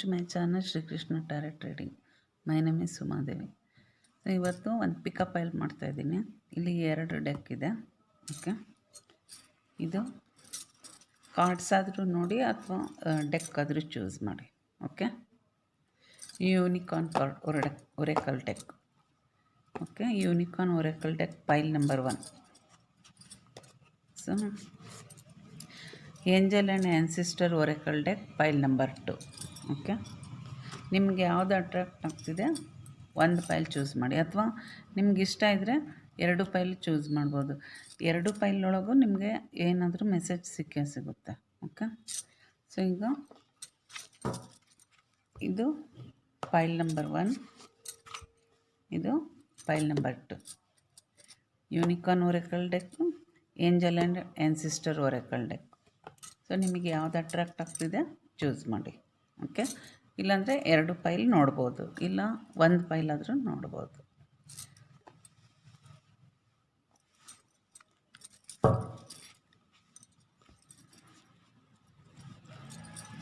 To my channel Shrikrishna tarot trading. My name is Sumadevi. ಇವತ್ತು ಒಂದು pickup file ಮಾಡ್ತಾಯಿದ್ದೀನಿ. ಇಲ್ಲಿ 2 ಡೆಕ್ ಇದೆ. ಓಕೆ, ಇದು ಕಾರ್ಡ್ಸ್ ಆದರೂ ನೋಡಿ ಅಥವಾ ಡೆಕ್ ಆದರೂ ಚೂಸ್ ಮಾಡಿ. Okay, unicorn card oracle deck. Okay, unicorn oracle deck pile number 1. So angel and ancestor oracle deck pile number 2. Okay, ನಿಮಗೆ ಯಾವುದು ಅಟ್ರಾಕ್ಟ್ ಆಗ್ತಿದೆ ಒಂದು ಫೈಲ್ ಚೂಸ್ ಮಾಡಿ, ಅಥವಾ ನಿಮ್ಗೆ ಇಷ್ಟ ಇದ್ದರೆ 2 ಫೈಲ್ ಚೂಸ್ ಮಾಡ್ಬೋದು. 2 ಫೈಲೊಳಗೂ ನಿಮಗೆ ಏನಾದರೂ ಮೆಸೇಜ್ ಸಿಗುತ್ತೆ. ಓಕೆ, ಸೊ ಈಗ ಇದು ಫೈಲ್ ನಂಬರ್ 1, ಇದು pile number 2. Unicorn oracle deck, angel and ancestor oracle deck. So ನಿಮಗೆ ಯಾವುದು ಅಟ್ರಾಕ್ಟ್ ಆಗ್ತಿದೆ ಚೂಸ್ ಮಾಡಿ. ಓಕೆ, ಇಲ್ಲಾಂದರೆ 2 ಫೈಲ್ ನೋಡ್ಬೋದು, ಇಲ್ಲ 1 ಫೈಲ್ ಆದರೂ ನೋಡ್ಬೋದು.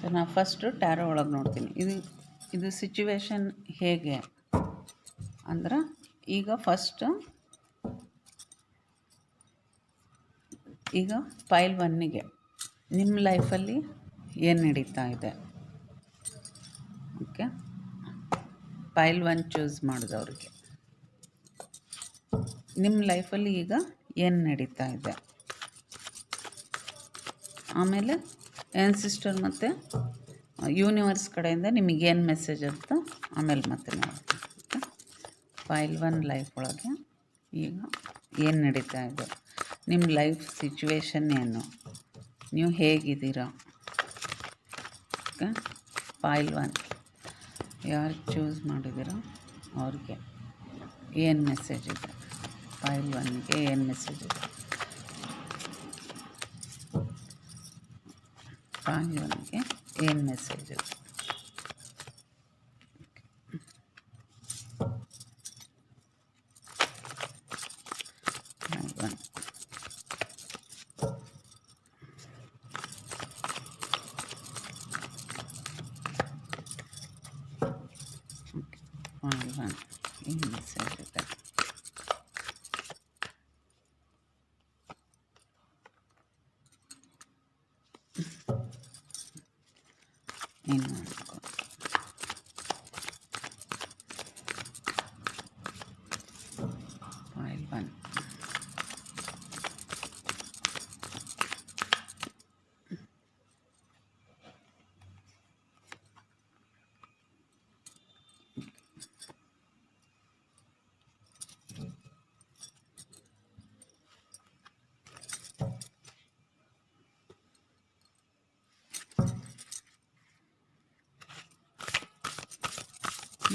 ಸೊ ನಾನು ಫಸ್ಟು ಟ್ಯಾರೋ ಒಳಗೆ ನೋಡ್ತೀನಿ. ಇದು ಸಿಚುವೇಶನ್ ಹೇಗೆ ಅಂದ್ರೆ, ಈಗ ಫೈಲ್ 1ಗೆ ನಿಮ್ಮ ಲೈಫಲ್ಲಿ ಏನು ನಡೀತಾ ಇದೆ. ಓಕೆ, ಫೈಲ್ 1 ಚೂಸ್ ಮಾಡಿದವ್ರಿಗೆ ನಿಮ್ಮ ಲೈಫಲ್ಲಿ ಈಗ ಏನು ನಡೀತಾ ಇದೆ. ಆಮೇಲೆ ಆ್ಯನ್ಸಿಸ್ಟರ್ ಮತ್ತು ಯೂನಿವರ್ಸ್ ಕಡೆಯಿಂದ ನಿಮಗೇನು ಮೆಸೇಜ್ ಅಂತ ಆಮೇಲೆ ಮತ್ತೆ ನೋಡ್ತೀನಿ. ಓಕೆ, ಫೈಲ್ 1 ಲೈಫ್ ಒಳಗೆ ಈಗ ಏನು ನಡೀತಾ ಇದೆ, ನಿಮ್ಮ ಲೈಫ್ ಸಿಚುವೇಶನ್ ಏನು, ನೀವು ಹೇಗಿದ್ದೀರಾ. ಓಕೆ, ಫೈಲ್ 1 ಯಾರು ಚೂಸ್ ಮಾಡಿದ್ದೀರೋ ಅವ್ರಿಗೆ ಏನು ಮೆಸೇಜ್ ಇದೆ, ಫೈಲ್ 1ಗೆ ಏನು ಮೆಸೇಜ್ ಇದೆ. ಫೈಲ್ 1ಗೆ ಏನು ಮೆಸೇಜ್ ಇದೆ. ಫೈಲ್ 1 ಫೈಲ್ 1 ಏನು ಮೆಸೇಜ್ ಇದೆ. ಏನು ಮಾಡ್ಕೊ ಫೈಲ್ 1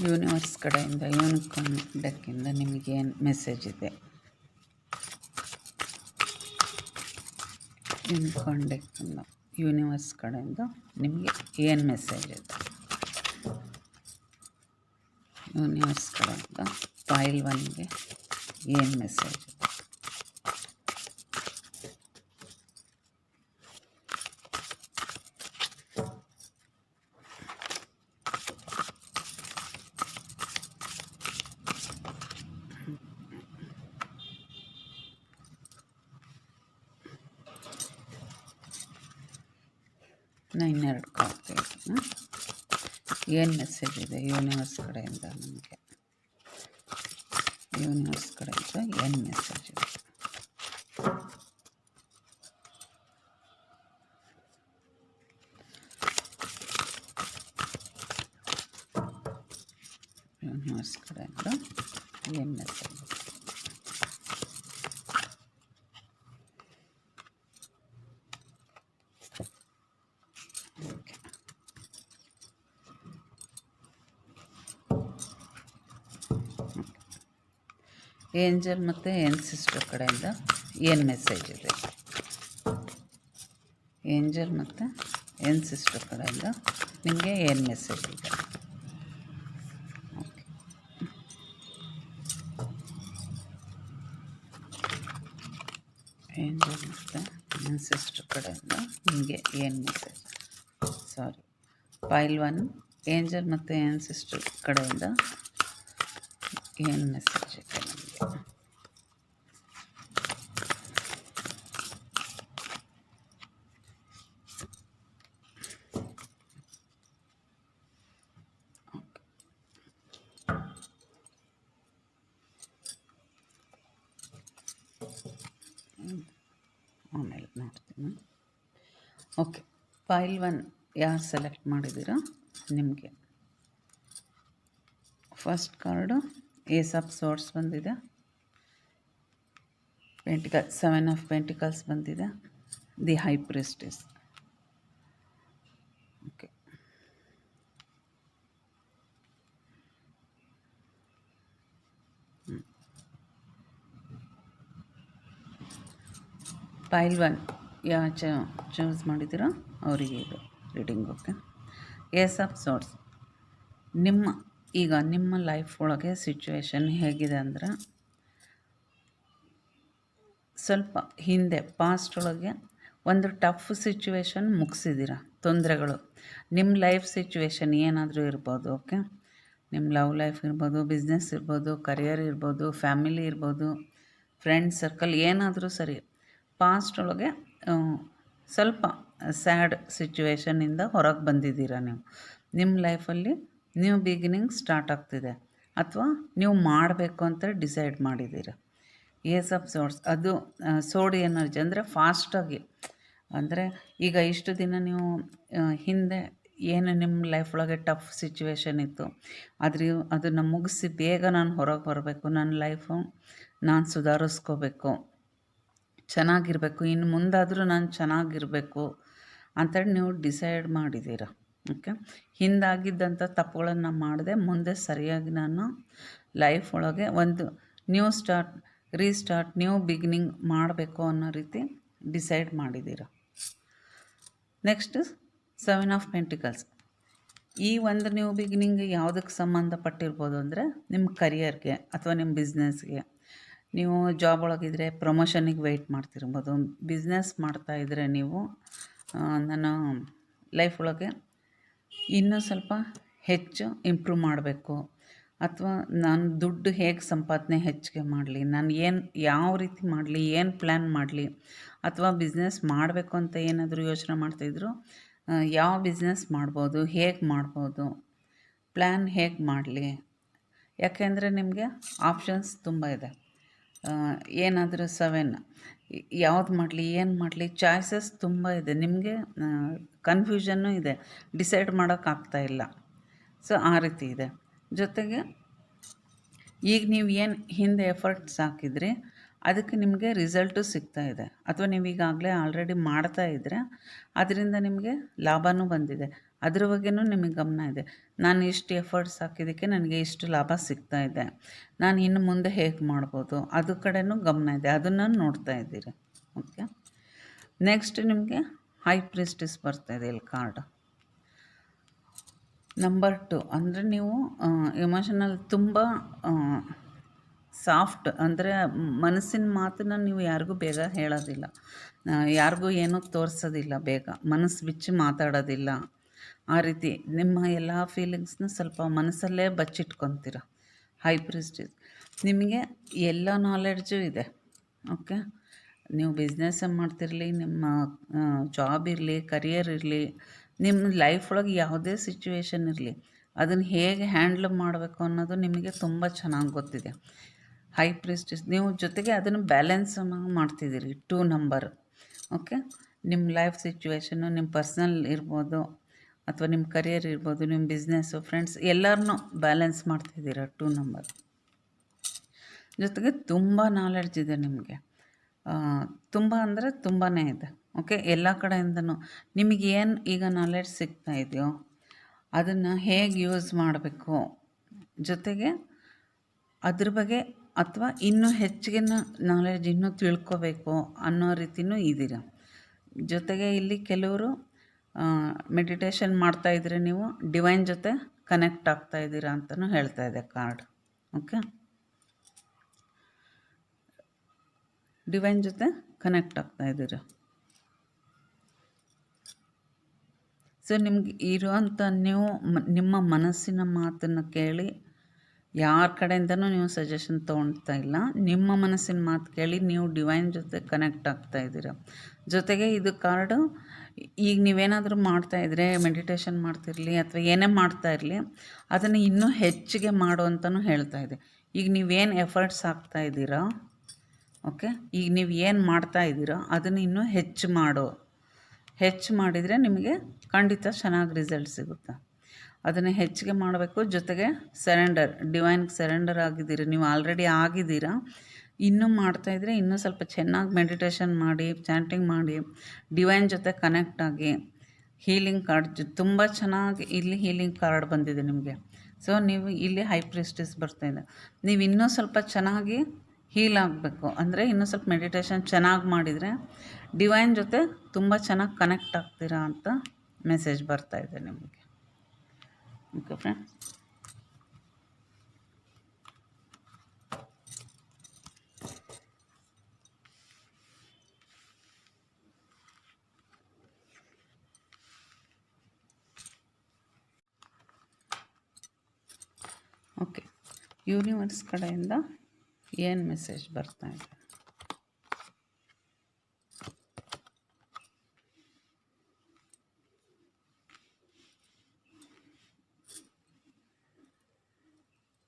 ಯೂನಿವರ್ಸ್ ಕಡೆಯಿಂದ, ಯೂನಿಕಾರ್ನ್ ಡೆಕ್ಕಿಂದ ನಿಮಗೇನು ಮೆಸೇಜ್ ಇದೆ. ಯೂನಿಕಾರ್ನ್ ಡೆಕ್ಕಿಂದ, ಯೂನಿವರ್ಸ್ ಕಡೆಯಿಂದ ನಿಮಗೆ ಏನು ಮೆಸೇಜ್ ಇದೆ. ಯೂನಿವರ್ಸ್ ಕಡೆಯಿಂದ ಫೈಲ್ 1ಗೆ ಏನು ಮೆಸೇಜ್ ಇದೆ. ನಾನು 2 ಕಾರ್ಡ್ ತೆಗಿತೀನಿ. ಏನು ಮೆಸೇಜ್ ಇದೆ ಯೂನಿವರ್ಸ್ ಕಡೆಯಿಂದ ನಮಗೆ, ಯೂನಿವರ್ಸ್ ಕಡೆಯಿಂದ ಏನು ಮೆಸೇಜ್ ಇದೆ. ಯೂನಿವರ್ಸ್ ಕಡೆಯಿಂದ ಏನು ಮೆಸೇಜ್ ಇದೆ. ಏಂಜಲ್ ಮತ್ತು ಆ್ಯನ್ಸಿಸ್ಟರ್ ಕಡೆಯಿಂದ ಏನು ಮೆಸೇಜ್ ಇದೆ. ಏಂಜಲ್ ಮತ್ತು ಆ್ಯನ್ಸಿಸ್ಟರ್ ಕಡೆಯಿಂದ ನಿಮಗೆ ಏನು ಮೆಸೇಜ್ ಇದೆ. ಓಕೆ, ಏಂಜಲ್ ಮತ್ತು ಆ್ಯನ್ಸಿಸ್ಟರ್ ಕಡೆಯಿಂದ ನಿಮಗೆ ಏನು ಮೆಸೇಜ್. ಫೈಲ್ 1 ಏಂಜಲ್ ಮತ್ತು ಆನ್ಸಿಸ್ಟರ್ ಕಡೆಯಿಂದ ಏನು ಮೆಸೇಜ್ ಇದೆ ನಮಗೆ? ಆಮೇಲೆ ನೋಡ್ತೀನಿ. ಓಕೆ, ಫೈಲ್ 1 ಯಾರು ಸೆಲೆಕ್ಟ್ ಮಾಡಿದ್ದೀರೋ ನಿಮಗೆ first card ace of swords ಬಂದಿದೆ, ಪೆಂಟಿಕಲ್ 7 ಆಫ್ ಪೆಂಟಿಕಲ್ಸ್ ಬಂದಿದೆ, the high priestess. Okay, pile 1 ಯಾವ ಚೂಸ್ ಮಾಡಿದ್ದೀರೋ ಅವರಿಗೆ ಇದು reading. Okay, ace of swords ನಿಮ್ಮ ಲೈಫ್ ಒಳಗೆ ಸಿಚುವೇಶನ್ ಹೇಗಿದೆ ಅಂದ್ರೆ, ಸ್ವಲ್ಪ ಹಿಂದೆ ಪಾಸ್ಟ್ ಒಳಗೆ ಒಂದು ಟಫ್ ಸಿಚುವೇಶನ್ ಮುಗಿಸಿದ್ದೀರ. ತೊಂದರೆಗಳು ನಿಮ್ಮ ಲೈಫ್ ಸಿಚುವೇಶನ್ ಏನಾದರೂ ಇರ್ಬೋದು. ಓಕೆ, ನಿಮ್ಮ ಲವ್ ಲೈಫ್ ಇರ್ಬೋದು, ಬಿಸ್ನೆಸ್ ಇರ್ಬೋದು, ಕರಿಯರ್ ಇರ್ಬೋದು, ಫ್ಯಾಮಿಲಿ ಇರ್ಬೋದು, ಫ್ರೆಂಡ್ ಸರ್ಕಲ್, ಏನಾದರೂ ಸರಿ. ಪಾಸ್ಟ್ ಒಳಗೆ ಸ್ವಲ್ಪ ಸ್ಯಾಡ್ ಸಿಚುವೇಶನ್ನಿಂದ ಹೊರಗೆ ಬಂದಿದ್ದೀರ. ನಿಮ್ಮ ಲೈಫಲ್ಲಿ ನ್ಯೂ ಬಿಗಿನಿಂಗ್ ಸ್ಟಾರ್ಟ್ ಆಗ್ತಿದೆ, ಅಥವಾ ನೀವು ಮಾಡಬೇಕು ಅಂತ ಡಿಸೈಡ್ ಮಾಡಿದ್ದೀರ. ಏಸ್ ಆಫ್ ಸೋರ್ಸ್ ಅದು ಸೋಡಿ ಎನರ್ಜಿ ಅಂದರೆ ಫಾಸ್ಟಾಗಿ, ಅಂದರೆ ಈಗ ಇಷ್ಟು ದಿನ ನೀವು ಹಿಂದೆ ಏನು ನಿಮ್ಮ ಲೈಫ್ ಒಳಗೆ ಟಫ್ ಸಿಚುವೇಶನ್ ಇತ್ತು, ಅದನ್ನು ಮುಗಿಸಿ ಬೇಗ ನಾನು ಹೊರಗೆ ಬರಬೇಕು, ನನ್ನ ಲೈಫು ನಾನು ಸುಧಾರಿಸ್ಕೋಬೇಕು, ಚೆನ್ನಾಗಿರಬೇಕು, ಇನ್ನು ಮುಂದಾದರೂ ನಾನು ಚೆನ್ನಾಗಿರಬೇಕು ಅಂತೇಳಿ ನೀವು ಡಿಸೈಡ್ ಮಾಡಿದ್ದೀರ. ಓಕೆ, ಹಿಂದಾಗಿದ್ದಂಥ ತಪ್ಪುಗಳನ್ನು ಮಾಡದೆ ಮುಂದೆ ಸರಿಯಾಗಿ ನಾನು ಲೈಫ್ ಒಳಗೆ ಒಂದು ನ್ಯೂ ರೀಸ್ಟಾರ್ಟ್, ನ್ಯೂ ಬಿಗಿನಿಂಗ್ ಮಾಡಬೇಕು ಅನ್ನೋ ರೀತಿ ಡಿಸೈಡ್ ಮಾಡಿದ್ದೀರ. Next 7 of pentacles. ಈ ಒಂದು ನ್ಯೂ ಬಿಗಿನಿಂಗ್ ಯಾವುದಕ್ಕೆ ಸಂಬಂಧಪಟ್ಟಿರ್ಬೋದು ಅಂದರೆ, ನಿಮ್ಮ ಕರಿಯರ್ಗೆ ಅಥವಾ ನಿಮ್ಮ ಬಿಸ್ನೆಸ್ಗೆ. ನೀವು ಜಾಬ್ ಒಳಗಿದ್ರೆ ಪ್ರಮೋಷನಿಗೆ ವೆಯ್ಟ್ ಮಾಡ್ತಿರ್ಬೋದು, ಬಿಸ್ನೆಸ್ ಮಾಡ್ತಾಯಿದ್ರೆ ನೀವು ನನ್ನ ಲೈಫ್ ಒಳಗೆ ಇನ್ನೂ ಸ್ವಲ್ಪ ಹೆಚ್ಚು ಇಂಪ್ರೂವ್ ಮಾಡಬೇಕು, ಅಥವಾ ನಾನು ದುಡ್ಡು ಹೇಗೆ ಸಂಪಾದನೆ ಹೆಚ್ಚಿಗೆ ಮಾಡಲಿ, ನಾನು ಯಾವ ರೀತಿ ಮಾಡಲಿ, ಏನು ಪ್ಲ್ಯಾನ್ ಮಾಡಲಿ, ಅಥವಾ ಬಿಸ್ನೆಸ್ ಮಾಡಬೇಕು ಅಂತ ಏನಾದರೂ ಯೋಚನೆ ಮಾಡ್ತಾಯಿದ್ರು, ಯಾವ ಬಿಸ್ನೆಸ್ ಮಾಡ್ಬೋದು, ಹೇಗೆ ಮಾಡ್ಬೋದು, ಪ್ಲ್ಯಾನ್ ಹೇಗೆ ಮಾಡಲಿ. ಯಾಕೆಂದರೆ ನಿಮಗೆ ಆಪ್ಷನ್ಸ್ ತುಂಬ ಇದೆ. ಏನಾದರೂ 7 ಯಾವ್ದು ಮಾಡಲಿ, ಏನು ಮಾಡಲಿ, ಚಾಯ್ಸಸ್ ತುಂಬ ಇದೆ. ನಿಮಗೆ ಕನ್ಫ್ಯೂಷನ್ನು ಇದೆ, ಡಿಸೈಡ್ ಮಾಡೋಕ್ಕಾಗ್ತಾಯಿಲ್ಲ. ಸೊ ಆ ರೀತಿ ಇದೆ. ಜೊತೆಗೆ ಈಗ ನೀವು ಏನು ಹಿಂದೆ ಎಫರ್ಟ್ಸ್ ಹಾಕಿದ್ರಿ ಅದಕ್ಕೆ ನಿಮಗೆ ರಿಸಲ್ಟು ಸಿಗ್ತಾಯಿದೆ, ಅಥವಾ ನೀವು ಈಗಾಗಲೇ ಆಲ್ರೆಡಿ ಮಾಡ್ತಾಯಿದ್ರೆ ಅದರಿಂದ ನಿಮಗೆ ಲಾಭವೂ ಬಂದಿದೆ, ಅದ್ರ ಬಗ್ಗೆನೂ ನಿಮಗೆ ಗಮನ ಇದೆ. ನಾನು ಇಷ್ಟು ಎಫರ್ಟ್ಸ್ ಹಾಕಿದ್ದಕ್ಕೆ ನನಗೆ ಇಷ್ಟು ಲಾಭ ಸಿಗ್ತಾಯಿದೆ, ನಾನು ಇನ್ನು ಮುಂದೆ ಹೇಗೆ ಮಾಡ್ಬೋದು ಅದ್ರ ಕಡೆನೂ ಗಮನ ಇದೆ, ಅದನ್ನು ನೋಡ್ತಾ ಇದ್ದೀರಿ. ಓಕೆ, ನೆಕ್ಸ್ಟ್ ನಿಮಗೆ ಹೈ ಪ್ರಿಸ್ಟೆಸ್ ಬರ್ತಾಯಿದೆ ಇಲ್ಲಿ ಕಾರ್ಡ್ ನಂಬರ್ 2. ಅಂದರೆ ನೀವು ಎಮೋಷನಲ್ ತುಂಬ ಸಾಫ್ಟ್, ಅಂದರೆ ಮನಸ್ಸಿನ ಮಾತನ್ನು ನೀವು ಯಾರಿಗೂ ಬೇಗ ಹೇಳೋದಿಲ್ಲ, ಯಾರಿಗೂ ಏನೂ ತೋರಿಸೋದಿಲ್ಲ, ಬೇಗ ಮನಸ್ಸು ಬಿಚ್ಚಿ ಮಾತಾಡೋದಿಲ್ಲ. ಆ ರೀತಿ ನಿಮ್ಮ ಎಲ್ಲ ಫೀಲಿಂಗ್ಸ್ನ ಸ್ವಲ್ಪ ಮನಸ್ಸಲ್ಲೇ ಬಚ್ಚಿಟ್ಕೊತೀರ. ಹೈ ಪ್ರಿಸ್ಟೆಸ್ ನಿಮಗೆ ಎಲ್ಲ ನಾಲೆಡ್ಜು ಇದೆ. ಓಕೆ, ನೀವು ಬಿಸ್ನೆಸ್ ಮಾಡ್ತಿರಲಿ, ನಿಮ್ಮ ಜಾಬ್ ಇರಲಿ, ಕರಿಯರ್ ಇರಲಿ, ನಿಮ್ಮ ಲೈಫ್ ಒಳಗೆ ಯಾವುದೇ ಸಿಚುವೇಶನ್ ಇರಲಿ, ಅದನ್ನು ಹೇಗೆ ಹ್ಯಾಂಡ್ಲ್ ಮಾಡಬೇಕು ಅನ್ನೋದು ನಿಮಗೆ ತುಂಬ ಚೆನ್ನಾಗಿ ಗೊತ್ತಿದೆ. ಹೈ ಪ್ರಿಸ್ಟೆಸ್ ನೀವು ಜೊತೆಗೆ ಅದನ್ನು ಬ್ಯಾಲೆನ್ಸ್ ಮಾಡ್ತಿದ್ದೀರಿ. 2 ನಂಬರ್. ಓಕೆ, ನಿಮ್ಮ ಲೈಫ್ ಸಿಚುವೇಶನ್ನು, ನಿಮ್ಮ ಪರ್ಸ್ನಲ್ ಇರ್ಬೋದು, ಅಥವಾ ನಿಮ್ಮ ಕರಿಯರ್ ಇರ್ಬೋದು, ನಿಮ್ಮ ಬಿಸ್ನೆಸ್ಸು, ಫ್ರೆಂಡ್ಸ್ ಎಲ್ಲರನ್ನೂ ಬ್ಯಾಲೆನ್ಸ್ ಮಾಡ್ತಿದ್ದೀರ. 2 ನಂಬರ್ ಜೊತೆಗೆ ತುಂಬ ನಾಲೆಡ್ಜ್ ಇದೆ ನಿಮಗೆ. ತುಂಬ ಅಂದರೆ ತುಂಬಾ ಇದೆ. ಓಕೆ, ಎಲ್ಲ ಕಡೆಯಿಂದನೂ ನಿಮಗೇನು ಈಗ ನಾಲೆಡ್ಜ್ ಸಿಗ್ತಾ ಇದೆಯೋ ಅದನ್ನು ಹೇಗೆ ಯೂಸ್ ಮಾಡಬೇಕು, ಜೊತೆಗೆ ಅದ್ರ ಬಗ್ಗೆ ಅಥವಾ ಇನ್ನೂ ಹೆಚ್ಚಿಗೆ ನಾಲೆಡ್ಜ್ ಇನ್ನೂ ತಿಳ್ಕೊಬೇಕು ಅನ್ನೋ ರೀತಿಯೂ ಇದ್ದೀರ. ಜೊತೆಗೆ ಇಲ್ಲಿ ಕೆಲವರು ಮೆಡಿಟೇಷನ್ ಮಾಡ್ತಾಯಿದ್ರೆ ನೀವು ಡಿವೈನ್ ಜೊತೆ ಕನೆಕ್ಟ್ ಆಗ್ತಾಯಿದ್ದೀರಾ ಅಂತಲೂ ಹೇಳ್ತಾ ಇದೆ ಕಾರ್ಡ್. ಓಕೆ, ಡಿವೈನ್ ಜೊತೆ ಕನೆಕ್ಟ್ ಆಗ್ತಾಯಿದ್ದೀರ. ಸೊ ನಿಮ್ಗೆ ಇರುವಂಥ ನೀವು ನಿಮ್ಮ ಮನಸ್ಸಿನ ಮಾತನ್ನು ಕೇಳಿ ಯಾರ ಕಡೆಯಿಂದನೂ ನೀವು ಸಜೆಷನ್ ತೊಗೊಳ್ತಾ ಇಲ್ಲ. ನಿಮ್ಮ ಮನಸ್ಸಿನ ಮಾತು ಕೇಳಿ ನೀವು ಡಿವೈನ್ ಜೊತೆ ಕನೆಕ್ಟ್ ಆಗ್ತಾ ಇದ್ದೀರ. ಜೊತೆಗೆ ಇದು ಕಾರ್ಡು ಈಗ ನೀವೇನಾದರೂ ಮಾಡ್ತಾಯಿದ್ರೆ ಮೆಡಿಟೇಷನ್ ಮಾಡ್ತಿರಲಿ ಅಥವಾ ಏನೇ ಮಾಡ್ತಾ ಇರಲಿ, ಅದನ್ನು ಇನ್ನೂ ಹೆಚ್ಚಿಗೆ ಮಾಡು ಅಂತಲೂ ಹೇಳ್ತಾ ಇದೆ. ಈಗ ನೀವೇನು ಎಫರ್ಟ್ಸ್ ಹಾಕ್ತಾ ಇದ್ದೀರಾ, ಓಕೆ, ಈಗ ನೀವು ಏನು ಮಾಡ್ತಾ ಇದ್ದೀರಾ ಅದನ್ನು ಇನ್ನೂ ಹೆಚ್ಚು ಮಾಡಿದರೆ ನಿಮಗೆ ಖಂಡಿತ ಚೆನ್ನಾಗಿ ರಿಸಲ್ಟ್ ಸಿಗುತ್ತೆ. ಅದನ್ನು ಹೆಚ್ಚಿಗೆ ಮಾಡಬೇಕು. ಜೊತೆಗೆ ಡಿವೈನ್ಗೆ ಸರೆಂಡರ್ ಆಗಿದ್ದೀರಿ, ನೀವು ಆಲ್ರೆಡಿ ಆಗಿದ್ದೀರಾ. ಇನ್ನೂ ಮಾಡ್ತಾಯಿದ್ರೆ ಇನ್ನೂ ಸ್ವಲ್ಪ ಚೆನ್ನಾಗಿ ಮೆಡಿಟೇಷನ್ ಮಾಡಿ, ಚಾಂಟಿಂಗ್ ಮಾಡಿ, ಡಿವೈನ್ ಜೊತೆ ಕನೆಕ್ಟ್ ಆಗಿ, ಹೀಲಿಂಗ್ ಕಾರ್ಡ್ ತುಂಬ ಚೆನ್ನಾಗಿ ಇಲ್ಲಿ ಹೀಲಿಂಗ್ ಕಾರ್ಡ್ ಬಂದಿದೆ ನಿಮಗೆ. ಸೊ ನೀವು ಇಲ್ಲಿ ಹೈ ಪ್ರಿಸ್ಟೆಸ್ ಬರ್ತಾಯಿದೆ. ನೀವು ಇನ್ನೂ ಸ್ವಲ್ಪ ಚೆನ್ನಾಗಿ ಹೀಲ್ ಆಗಬೇಕು ಅಂದರೆ ಇನ್ನೂ ಸ್ವಲ್ಪ ಮೆಡಿಟೇಷನ್ ಚೆನ್ನಾಗಿ ಮಾಡಿದರೆ ಡಿವೈನ್ ಜೊತೆ ತುಂಬ ಚೆನ್ನಾಗಿ ಕನೆಕ್ಟ್ ಆಗ್ತೀರಾ ಅಂತ ಮೆಸೇಜ್ ಬರ್ತಾಯಿದೆ ನಿಮಗೆ. ಓಕೆ ಫ್ರೆಂಡ್ಸ್, ಓಕೆ, ಯೂನಿವರ್ಸ್ ಕಡೆಯಿಂದ ಏನು ಮೆಸೇಜ್ ಬರ್ತಾ ಇದೆ?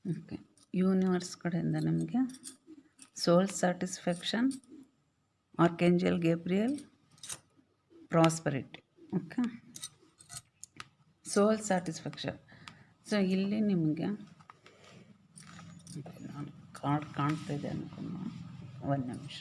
ಓಕೆ, ಯೂನಿವರ್ಸ್ ಕಡೆಯಿಂದ ನಿಮಗೆ ಸೋಲ್ ಸ್ಯಾಟಿಸ್ಫ್ಯಾಕ್ಷನ್, ಆರ್ಕೇಂಜಲ್ ಗೇಬ್ರಿಯಲ್, ಪ್ರಾಸ್ಪರಿಟಿ. ಓಕೆ, ಸೋಲ್ ಸ್ಯಾಟಿಸ್ಫ್ಯಾಕ್ಷನ್. ಸೊ ಇಲ್ಲಿ ನಿಮಗೆ ನಾನು ಕಾರ್ಡ್ ಕಾಣ್ತಾ ಇದೆ ಅನ್ಕೊಂಡು ಒಂದು ನಿಮಿಷ.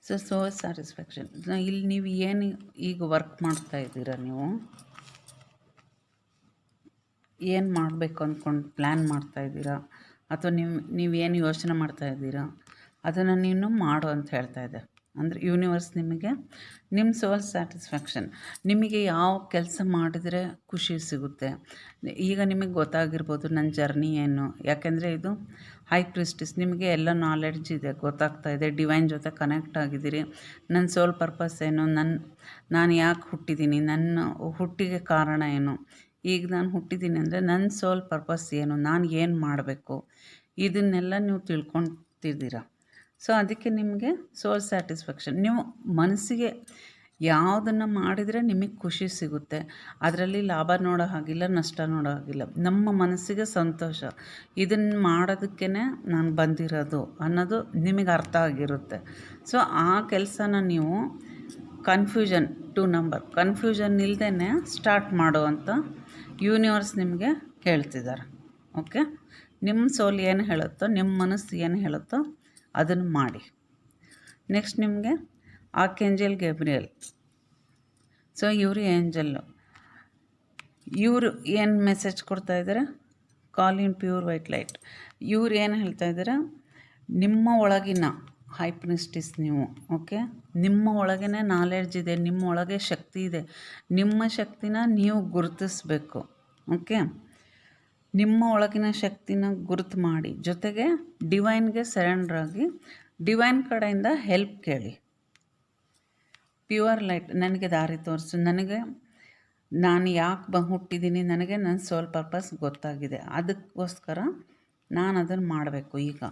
ಸೊ ಸೋಲ್ ಸ್ಯಾಟಿಸ್ಫ್ಯಾಕ್ಷನ್ ಇಲ್ಲಿ ನೀವು ಏನು ಈಗ ವರ್ಕ್ ಮಾಡ್ತಾ ಇದ್ದೀರಾ, ನೀವು ಏನು ಮಾಡಬೇಕು ಅಂದ್ಕೊಂಡು ಪ್ಲ್ಯಾನ್ ಮಾಡ್ತಾ ಇದ್ದೀರಾ ಅಥವಾ ನೀವೇನು ಯೋಚನೆ ಮಾಡ್ತಾ ಇದ್ದೀರಾ ಅದನ್ನು ನೀನು ಮಾಡು ಅಂತ ಹೇಳ್ತಾ ಇದೆ. ಅಂದರೆ ಯೂನಿವರ್ಸ್ ನಿಮಗೆ ನಿಮ್ಮ ಸೋಲ್ ಸ್ಯಾಟಿಸ್ಫ್ಯಾಕ್ಷನ್, ನಿಮಗೆ ಯಾವ ಕೆಲಸ ಮಾಡಿದರೆ ಖುಷಿ ಸಿಗುತ್ತೆ. ಈಗ ನಿಮಗೆ ಗೊತ್ತಾಗಿರ್ಬೋದು ನನ್ನ ಜರ್ನಿ ಏನು, ಯಾಕೆಂದರೆ ಇದು ಹೈ ಪ್ರಿಸ್ಟಿಸ್, ನಿಮಗೆ ಎಲ್ಲ ನಾಲೆಡ್ಜ್ ಇದೆ, ಗೊತ್ತಾಗ್ತಾ ಇದೆ, ಡಿವೈನ್ ಜೊತೆ ಕನೆಕ್ಟ್ ಆಗಿದ್ದೀರಿ. ನನ್ನ ಸೋಲ್ ಪರ್ಪಸ್ ಏನು, ನಾನು ಯಾಕೆ ಹುಟ್ಟಿದ್ದೀನಿ, ನನ್ನ ಹುಟ್ಟಿಗೆ ಕಾರಣ ಏನು, ಈಗ ನಾನು ಹುಟ್ಟಿದ್ದೀನಿ ಅಂದರೆ ನನ್ನ ಸೋಲ್ ಪರ್ಪಸ್ ಏನು, ನಾನು ಏನು ಮಾಡಬೇಕು, ಇದನ್ನೆಲ್ಲ ನೀವು ತಿಳ್ಕೊತಿದ್ದೀರ. ಸೊ ಅದಕ್ಕೆ ನಿಮಗೆ ಸೋಲ್ ಸ್ಯಾಟಿಸ್ಫ್ಯಾಕ್ಷನ್, ನೀವು ಮನಸ್ಸಿಗೆ ಯಾವುದನ್ನು ಮಾಡಿದರೆ ನಿಮಗೆ ಖುಷಿ ಸಿಗುತ್ತೆ, ಅದರಲ್ಲಿ ಲಾಭ ನೋಡೋ ಹಾಗಿಲ್ಲ, ನಷ್ಟ ನೋಡೋ ಹಾಗಿಲ್ಲ, ನಮ್ಮ ಮನಸ್ಸಿಗೆ ಸಂತೋಷ, ಇದನ್ನು ಮಾಡೋದಕ್ಕೇ ನಾನು ಬಂದಿರೋದು ಅನ್ನೋದು ನಿಮಗೆ ಅರ್ಥ ಆಗಿರುತ್ತೆ. ಸೊ ಆ ಕೆಲಸನ ನೀವು ಕನ್ಫ್ಯೂಷನ್ ಇಲ್ಲದೇ ಸ್ಟಾರ್ಟ್ ಮಾಡುವಂಥ ಯೂನಿವರ್ಸ್ ನಿಮಗೆ ಹೇಳ್ತಿದ್ದಾರೆ. ಓಕೆ, ನಿಮ್ಮ ಸೋಲ್ ಏನು ಹೇಳುತ್ತೋ, ನಿಮ್ಮ ಮನಸ್ಸು ಏನು ಹೇಳುತ್ತೋ ಅದನ್ನು ಮಾಡಿ. ನೆಕ್ಸ್ಟ್ ನಿಮಗೆ ಆರ್ಕೇಂಜಲ್ ಗೇಬ್ರಿಯಲ್. ಸೊ ಇವರು ಏಂಜಲ್ಲು, ಇವರು ಏನು ಮೆಸೇಜ್ ಕೊಡ್ತಾ ಇದ್ದಾರೆ, ಕಾಲ್ ಇನ್ ಪ್ಯೂರ್ ವೈಟ್ ಲೈಟ್. ಇವ್ರು ಏನು ಹೇಳ್ತಾ ಇದ್ದಾರೆ, ನಿಮ್ಮ ಒಳಗಿನ ಹೈ ಪ್ರಿಸ್ಟಿಸ್ ನೀವು, ಓಕೆ, ನಿಮ್ಮ ಒಳಗೇ ನಾಲೆಡ್ಜ್ ಇದೆ, ನಿಮ್ಮ ಒಳಗೆ ಶಕ್ತಿ ಇದೆ, ನಿಮ್ಮ ಶಕ್ತಿನ ನೀವು ಗುರುತಿಸ್ಬೇಕು. ಓಕೆ, ನಿಮ್ಮ ಒಳಗಿನ ಶಕ್ತಿನ ಗುರುತು ಮಾಡಿ, ಜೊತೆಗೆ ಡಿವೈನ್ಗೆ ಸರೆಂಡರ್ ಆಗಿ ಡಿವೈನ್ ಕಡೆಯಿಂದ ಹೆಲ್ಪ್ ಕೇಳಿ. ಪ್ಯೂರ್ ಲೈಟ್, ನನಗೆ ದಾರಿ ತೋರಿಸು, ನಾನು ಯಾಕೆ ಹುಟ್ಟಿದ್ದೀನಿ, ನನಗೆ ನನ್ನ ಸೋಲ್ ಪರ್ಪಸ್ ಗೊತ್ತಾಗಿದೆ, ಅದಕ್ಕೋಸ್ಕರ ನಾನು ಅದನ್ನು ಮಾಡಬೇಕು. ಈಗ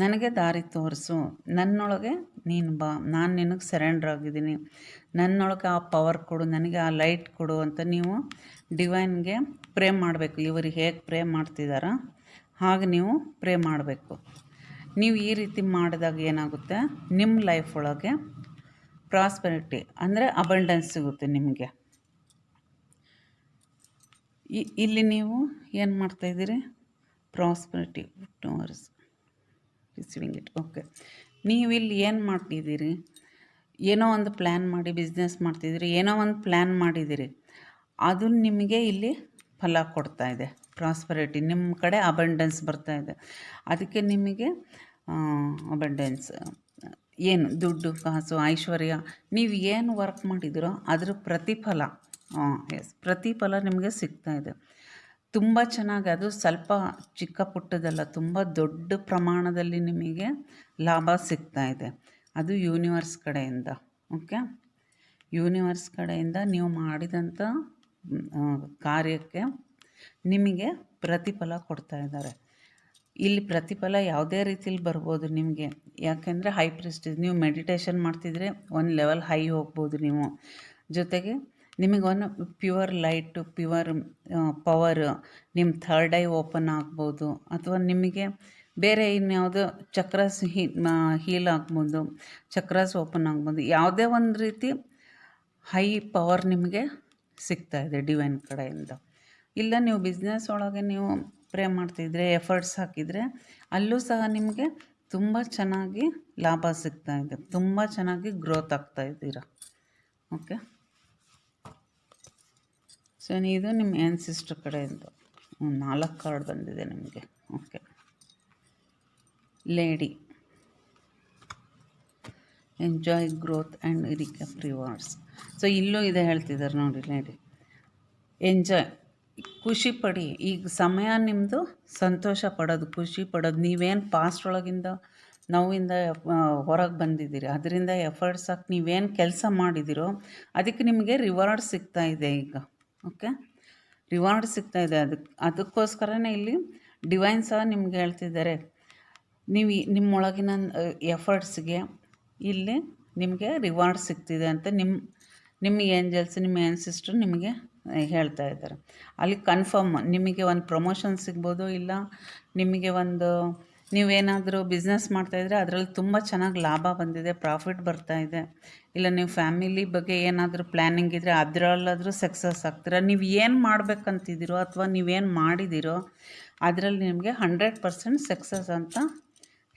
ನನಗೆ ದಾರಿ ತೋರಿಸು, ನನ್ನೊಳಗೆ ನೀನು ಬಾ, ನಾನು ನಿನಗೆ ಸರೆಂಡರ್ ಆಗಿದ್ದೀನಿ, ನನ್ನೊಳಗೆ ಆ ಪವರ್ ಕೊಡು, ನನಗೆ ಆ ಲೈಟ್ ಕೊಡು ಅಂತ ನೀವು ಡಿವೈನ್ಗೆ ಪ್ರೇ ಮಾಡಬೇಕು. ಇವರು ಹೇಗೆ ಪ್ರೇ ಮಾಡ್ತಿದ್ದಾರೋ ಹಾಗೆ ನೀವು ಪ್ರೇ ಮಾಡಬೇಕು. ನೀವು ಈ ರೀತಿ ಮಾಡಿದಾಗ ಏನಾಗುತ್ತೆ, ನಿಮ್ಮ ಲೈಫ್ ಒಳಗೆ ಪ್ರಾಸ್ಪರಿಟಿ ಅಂದರೆ ಅಬಂಡೆನ್ಸ್ ಸಿಗುತ್ತೆ ನಿಮಗೆ. ಇಲ್ಲಿ ನೀವು ಏನು ಮಾಡ್ತಾಯಿದ್ದೀರಿ, prosperity towards receiving it. Okay, ನೀವು ಇಲ್ಲಿ ಏನು ಮಾಡ್ತಿದ್ದೀರಿ, ಏನೋ ಒಂದು ಪ್ಲ್ಯಾನ್ ಮಾಡಿ ಬಿಸ್ನೆಸ್ ಮಾಡ್ತಿದ್ದೀರಿ, ಏನೋ ಒಂದು ಪ್ಲ್ಯಾನ್ ಮಾಡಿದ್ದೀರಿ, ಅದು ನಿಮಗೆ ಇಲ್ಲಿ ಫಲ ಕೊಡ್ತಾ ಇದೆ. ಪ್ರಾಸ್ಪರಿಟಿ, ನಿಮ್ಮ ಕಡೆ ಅಬಂಡೆನ್ಸ್ ಬರ್ತಾ ಇದೆ. ಅದಕ್ಕೆ ನಿಮಗೆ ಅಬಂಡೆನ್ಸ್ ಏನು ದುಡ್ಡು ಕಾಸು ಐಶ್ವರ್ಯ, ನೀವು ಏನು ವರ್ಕ್ ಮಾಡಿದಿರೋ ಅದ್ರ ಪ್ರತಿಫಲ ನಿಮಗೆ ಸಿಗ್ತಾ ಇದೆ. ತುಂಬ ಚೆನ್ನಾಗಿ, ಅದು ಸ್ವಲ್ಪ ಚಿಕ್ಕ ಪುಟ್ಟದಲ್ಲ, ತುಂಬ ದೊಡ್ಡ ಪ್ರಮಾಣದಲ್ಲಿ ನಿಮಗೆ ಲಾಭ ಸಿಗ್ತಾ ಇದೆ. ಅದು ಯೂನಿವರ್ಸ್ ಕಡೆಯಿಂದ. ಓಕೆ, ಯೂನಿವರ್ಸ್ ಕಡೆಯಿಂದ ನೀವು ಮಾಡಿದಂಥ ಕಾರ್ಯಕ್ಕೆ ನಿಮಗೆ ಪ್ರತಿಫಲ ಕೊಡ್ತಾ ಇದ್ದಾರೆ. ಇಲ್ಲಿ ಪ್ರತಿಫಲ ಯಾವುದೇ ರೀತಿಲಿ ಬರ್ಬೋದು ನಿಮಗೆ, ಯಾಕೆಂದರೆ ಹೈ ಪ್ರೆಸ್ಟೀಜ್. ನೀವು ಮೆಡಿಟೇಷನ್ ಮಾಡ್ತಿದ್ರೆ ಒಂದು ಲೆವೆಲ್ ಹೈ ಹೋಗ್ಬೋದು ನೀವು. ಜೊತೆಗೆ ನಿಮಗೆ ಒಂದು ಪ್ಯೂರ್ ಲೈಟು, ಪ್ಯೂರ್ ಪವರ್, ನಿಮ್ಮ ಥರ್ಡ್ ಐ ಓಪನ್ ಆಗ್ಬೋದು, ಅಥವಾ ನಿಮಗೆ ಬೇರೆ ಇನ್ಯಾವುದೋ ಚಕ್ರಾಸ್ ಹೀಲ್ ಆಗ್ಬೋದು, ಚಕ್ರಾಸ್ ಓಪನ್ ಆಗ್ಬೋದು. ಯಾವುದೇ ಒಂದು ರೀತಿ ಹೈ ಪವರ್ ನಿಮಗೆ ಸಿಗ್ತಾಯಿದೆ ಡಿವೈನ್ ಕಡೆಯಿಂದ. ಇಲ್ಲ ನೀವು ಬಿಸ್ನೆಸ್ ಒಳಗೆ ನೀವು ಪ್ರೇ ಮಾಡ್ತಿದ್ರೆ, ಎಫರ್ಟ್ಸ್ ಹಾಕಿದರೆ ಅಲ್ಲೂ ಸಹ ನಿಮಗೆ ತುಂಬ ಚೆನ್ನಾಗಿ ಲಾಭ ಸಿಗ್ತಾಯಿದೆ, ತುಂಬ ಚೆನ್ನಾಗಿ ಗ್ರೋತ್ ಆಗ್ತಾಯಿದ್ದೀರ. ಓಕೆ, ಸೊ ಇದು ನಿಮ್ಮ ಆ್ಯನ್ಸಿಸ್ಟರ್ ಕಡೆಯಿಂದ 4 ಕಾರ್ಡ್ ಬಂದಿದೆ ನಿಮಗೆ. Okay, lady, enjoy growth and recoup rewards. So ಇಲ್ಲೂ ಇದೆ ಹೇಳ್ತಿದ್ದಾರೆ ನೋಡಿ, ಲೇಡಿ ಎಂಜಾಯ್, ಖುಷಿ ಪಡಿ. ಈಗ ಸಮಯ ನಿಮ್ಮದು ಸಂತೋಷ ಪಡೋದು, ಖುಷಿ ಪಡೋದು. ನೀವೇನು ಪಾಸ್ಟ್ ಒಳಗಿಂದ ನೋವಿಂದ ಹೊರಗೆ ಬಂದಿದ್ದೀರಿ, ಅದರಿಂದ ಎಫರ್ಟ್ಸ್ ಹಾಕಿ ನೀವೇನು ಕೆಲಸ ಮಾಡಿದ್ದೀರೋ ಅದಕ್ಕೆ ನಿಮಗೆ ರಿವಾರ್ಡ್ ಸಿಗ್ತಾ ಇದೆ ಈಗ. ಓಕೆ, ರಿವಾರ್ಡ್ ಸಿಗ್ತಾಯಿದೆ. ಅದಕ್ಕೋಸ್ಕರನೇ ಇಲ್ಲಿ ಡಿವೈನ್ ಸಹ ನಿಮ್ಗೆ ಹೇಳ್ತಿದ್ದಾರೆ, ನೀವು ನಿಮ್ಮೊಳಗಿನ ಎಫರ್ಟ್ಸ್ಗೆ ಇಲ್ಲಿ ನಿಮಗೆ ರಿವಾರ್ಡ್ ಸಿಗ್ತಿದೆ ಅಂತ ನಿಮ್ಮ ಏಂಜಲ್ಸ್, ನಿಮ್ಮ ಆ್ಯನ್ಸಿಸ್ಟರ್ ನಿಮಗೆ ಹೇಳ್ತಾ ಇದ್ದಾರೆ. ಅಲ್ಲಿ ಕನ್ಫರ್ಮ್ ನಿಮಗೆ ಒಂದು ಪ್ರಮೋಷನ್ ಸಿಗ್ಬೋದು, ಇಲ್ಲ ನಿಮಗೆ ಒಂದು ನೀವೇನಾದರೂ ಬಿಸ್ನೆಸ್ ಮಾಡ್ತಾಯಿದ್ರೆ ಅದರಲ್ಲಿ ತುಂಬ ಚೆನ್ನಾಗಿ ಲಾಭ ಬಂದಿದೆ, ಪ್ರಾಫಿಟ್ ಬರ್ತಾಯಿದೆ. ಇಲ್ಲ ನೀವು ಫ್ಯಾಮಿಲಿ ಬಗ್ಗೆ ಏನಾದರೂ ಪ್ಲ್ಯಾನಿಂಗ್ ಇದ್ದರೆ ಅದರಲ್ಲಾದರೂ ಸಕ್ಸಸ್ ಆಗ್ತೀರ. ನೀವು ಏನು ಮಾಡಬೇಕಂತಿದ್ದೀರೋ ಅಥವಾ ನೀವೇನು ಮಾಡಿದ್ದೀರೋ ಅದರಲ್ಲಿ ನಿಮಗೆ 100% ಸಕ್ಸಸ್ ಅಂತ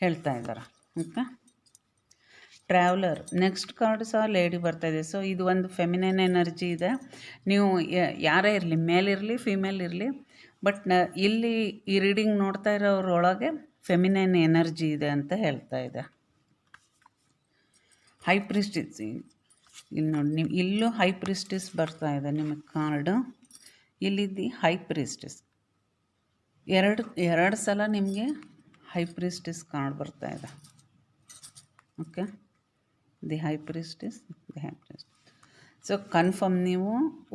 ಹೇಳ್ತಾ ಇದ್ದಾರೆ. ಓಕೆ, ಟ್ರಾವೆಲರ್, ನೆಕ್ಸ್ಟ್ ಕಾರ್ಡ್ ಸಹ ಲೇಡಿ ಬರ್ತಾಯಿದೆ. ಸೊ ಇದು ಒಂದು ಫೆಮಿನೈನ್ ಎನರ್ಜಿ ಇದೆ. ನೀವು ಯಾರೇ ಇರಲಿ, ಮೇಲ್ ಇರಲಿ ಫಿಮೇಲ್ ಇರಲಿ, ಬಟ್ ಇಲ್ಲಿ ಈ ರೀಡಿಂಗ್ ನೋಡ್ತಾ ಇರೋರೊಳಗೆ ಫೆಮಿನೈನ್ ಎನರ್ಜಿ ಇದೆ ಅಂತ ಹೇಳ್ತಾ ಇದೆ. ಹೈ ಪ್ರಿಸ್ಟಿಸ್, ಇಲ್ಲಿ ನೋಡಿ ನೀವು ಇಲ್ಲೂ ಹೈ ಪ್ರಿಸ್ಟಿಸ್ ಬರ್ತಾ ಇದೆ ನಿಮಗೆ ಕಾರ್ಡು. ಇಲ್ಲಿದ್ದು ಹೈ ಪ್ರಿಸ್ಟಿಸ್ ಎರಡು ಸಲ ನಿಮಗೆ ಹೈ ಪ್ರಿಸ್ಟಿಸ್ ಕಾರ್ಡ್ ಬರ್ತಾ ಇದೆ. Okay, the high priestess, the high priestess. So confirm ನೀವು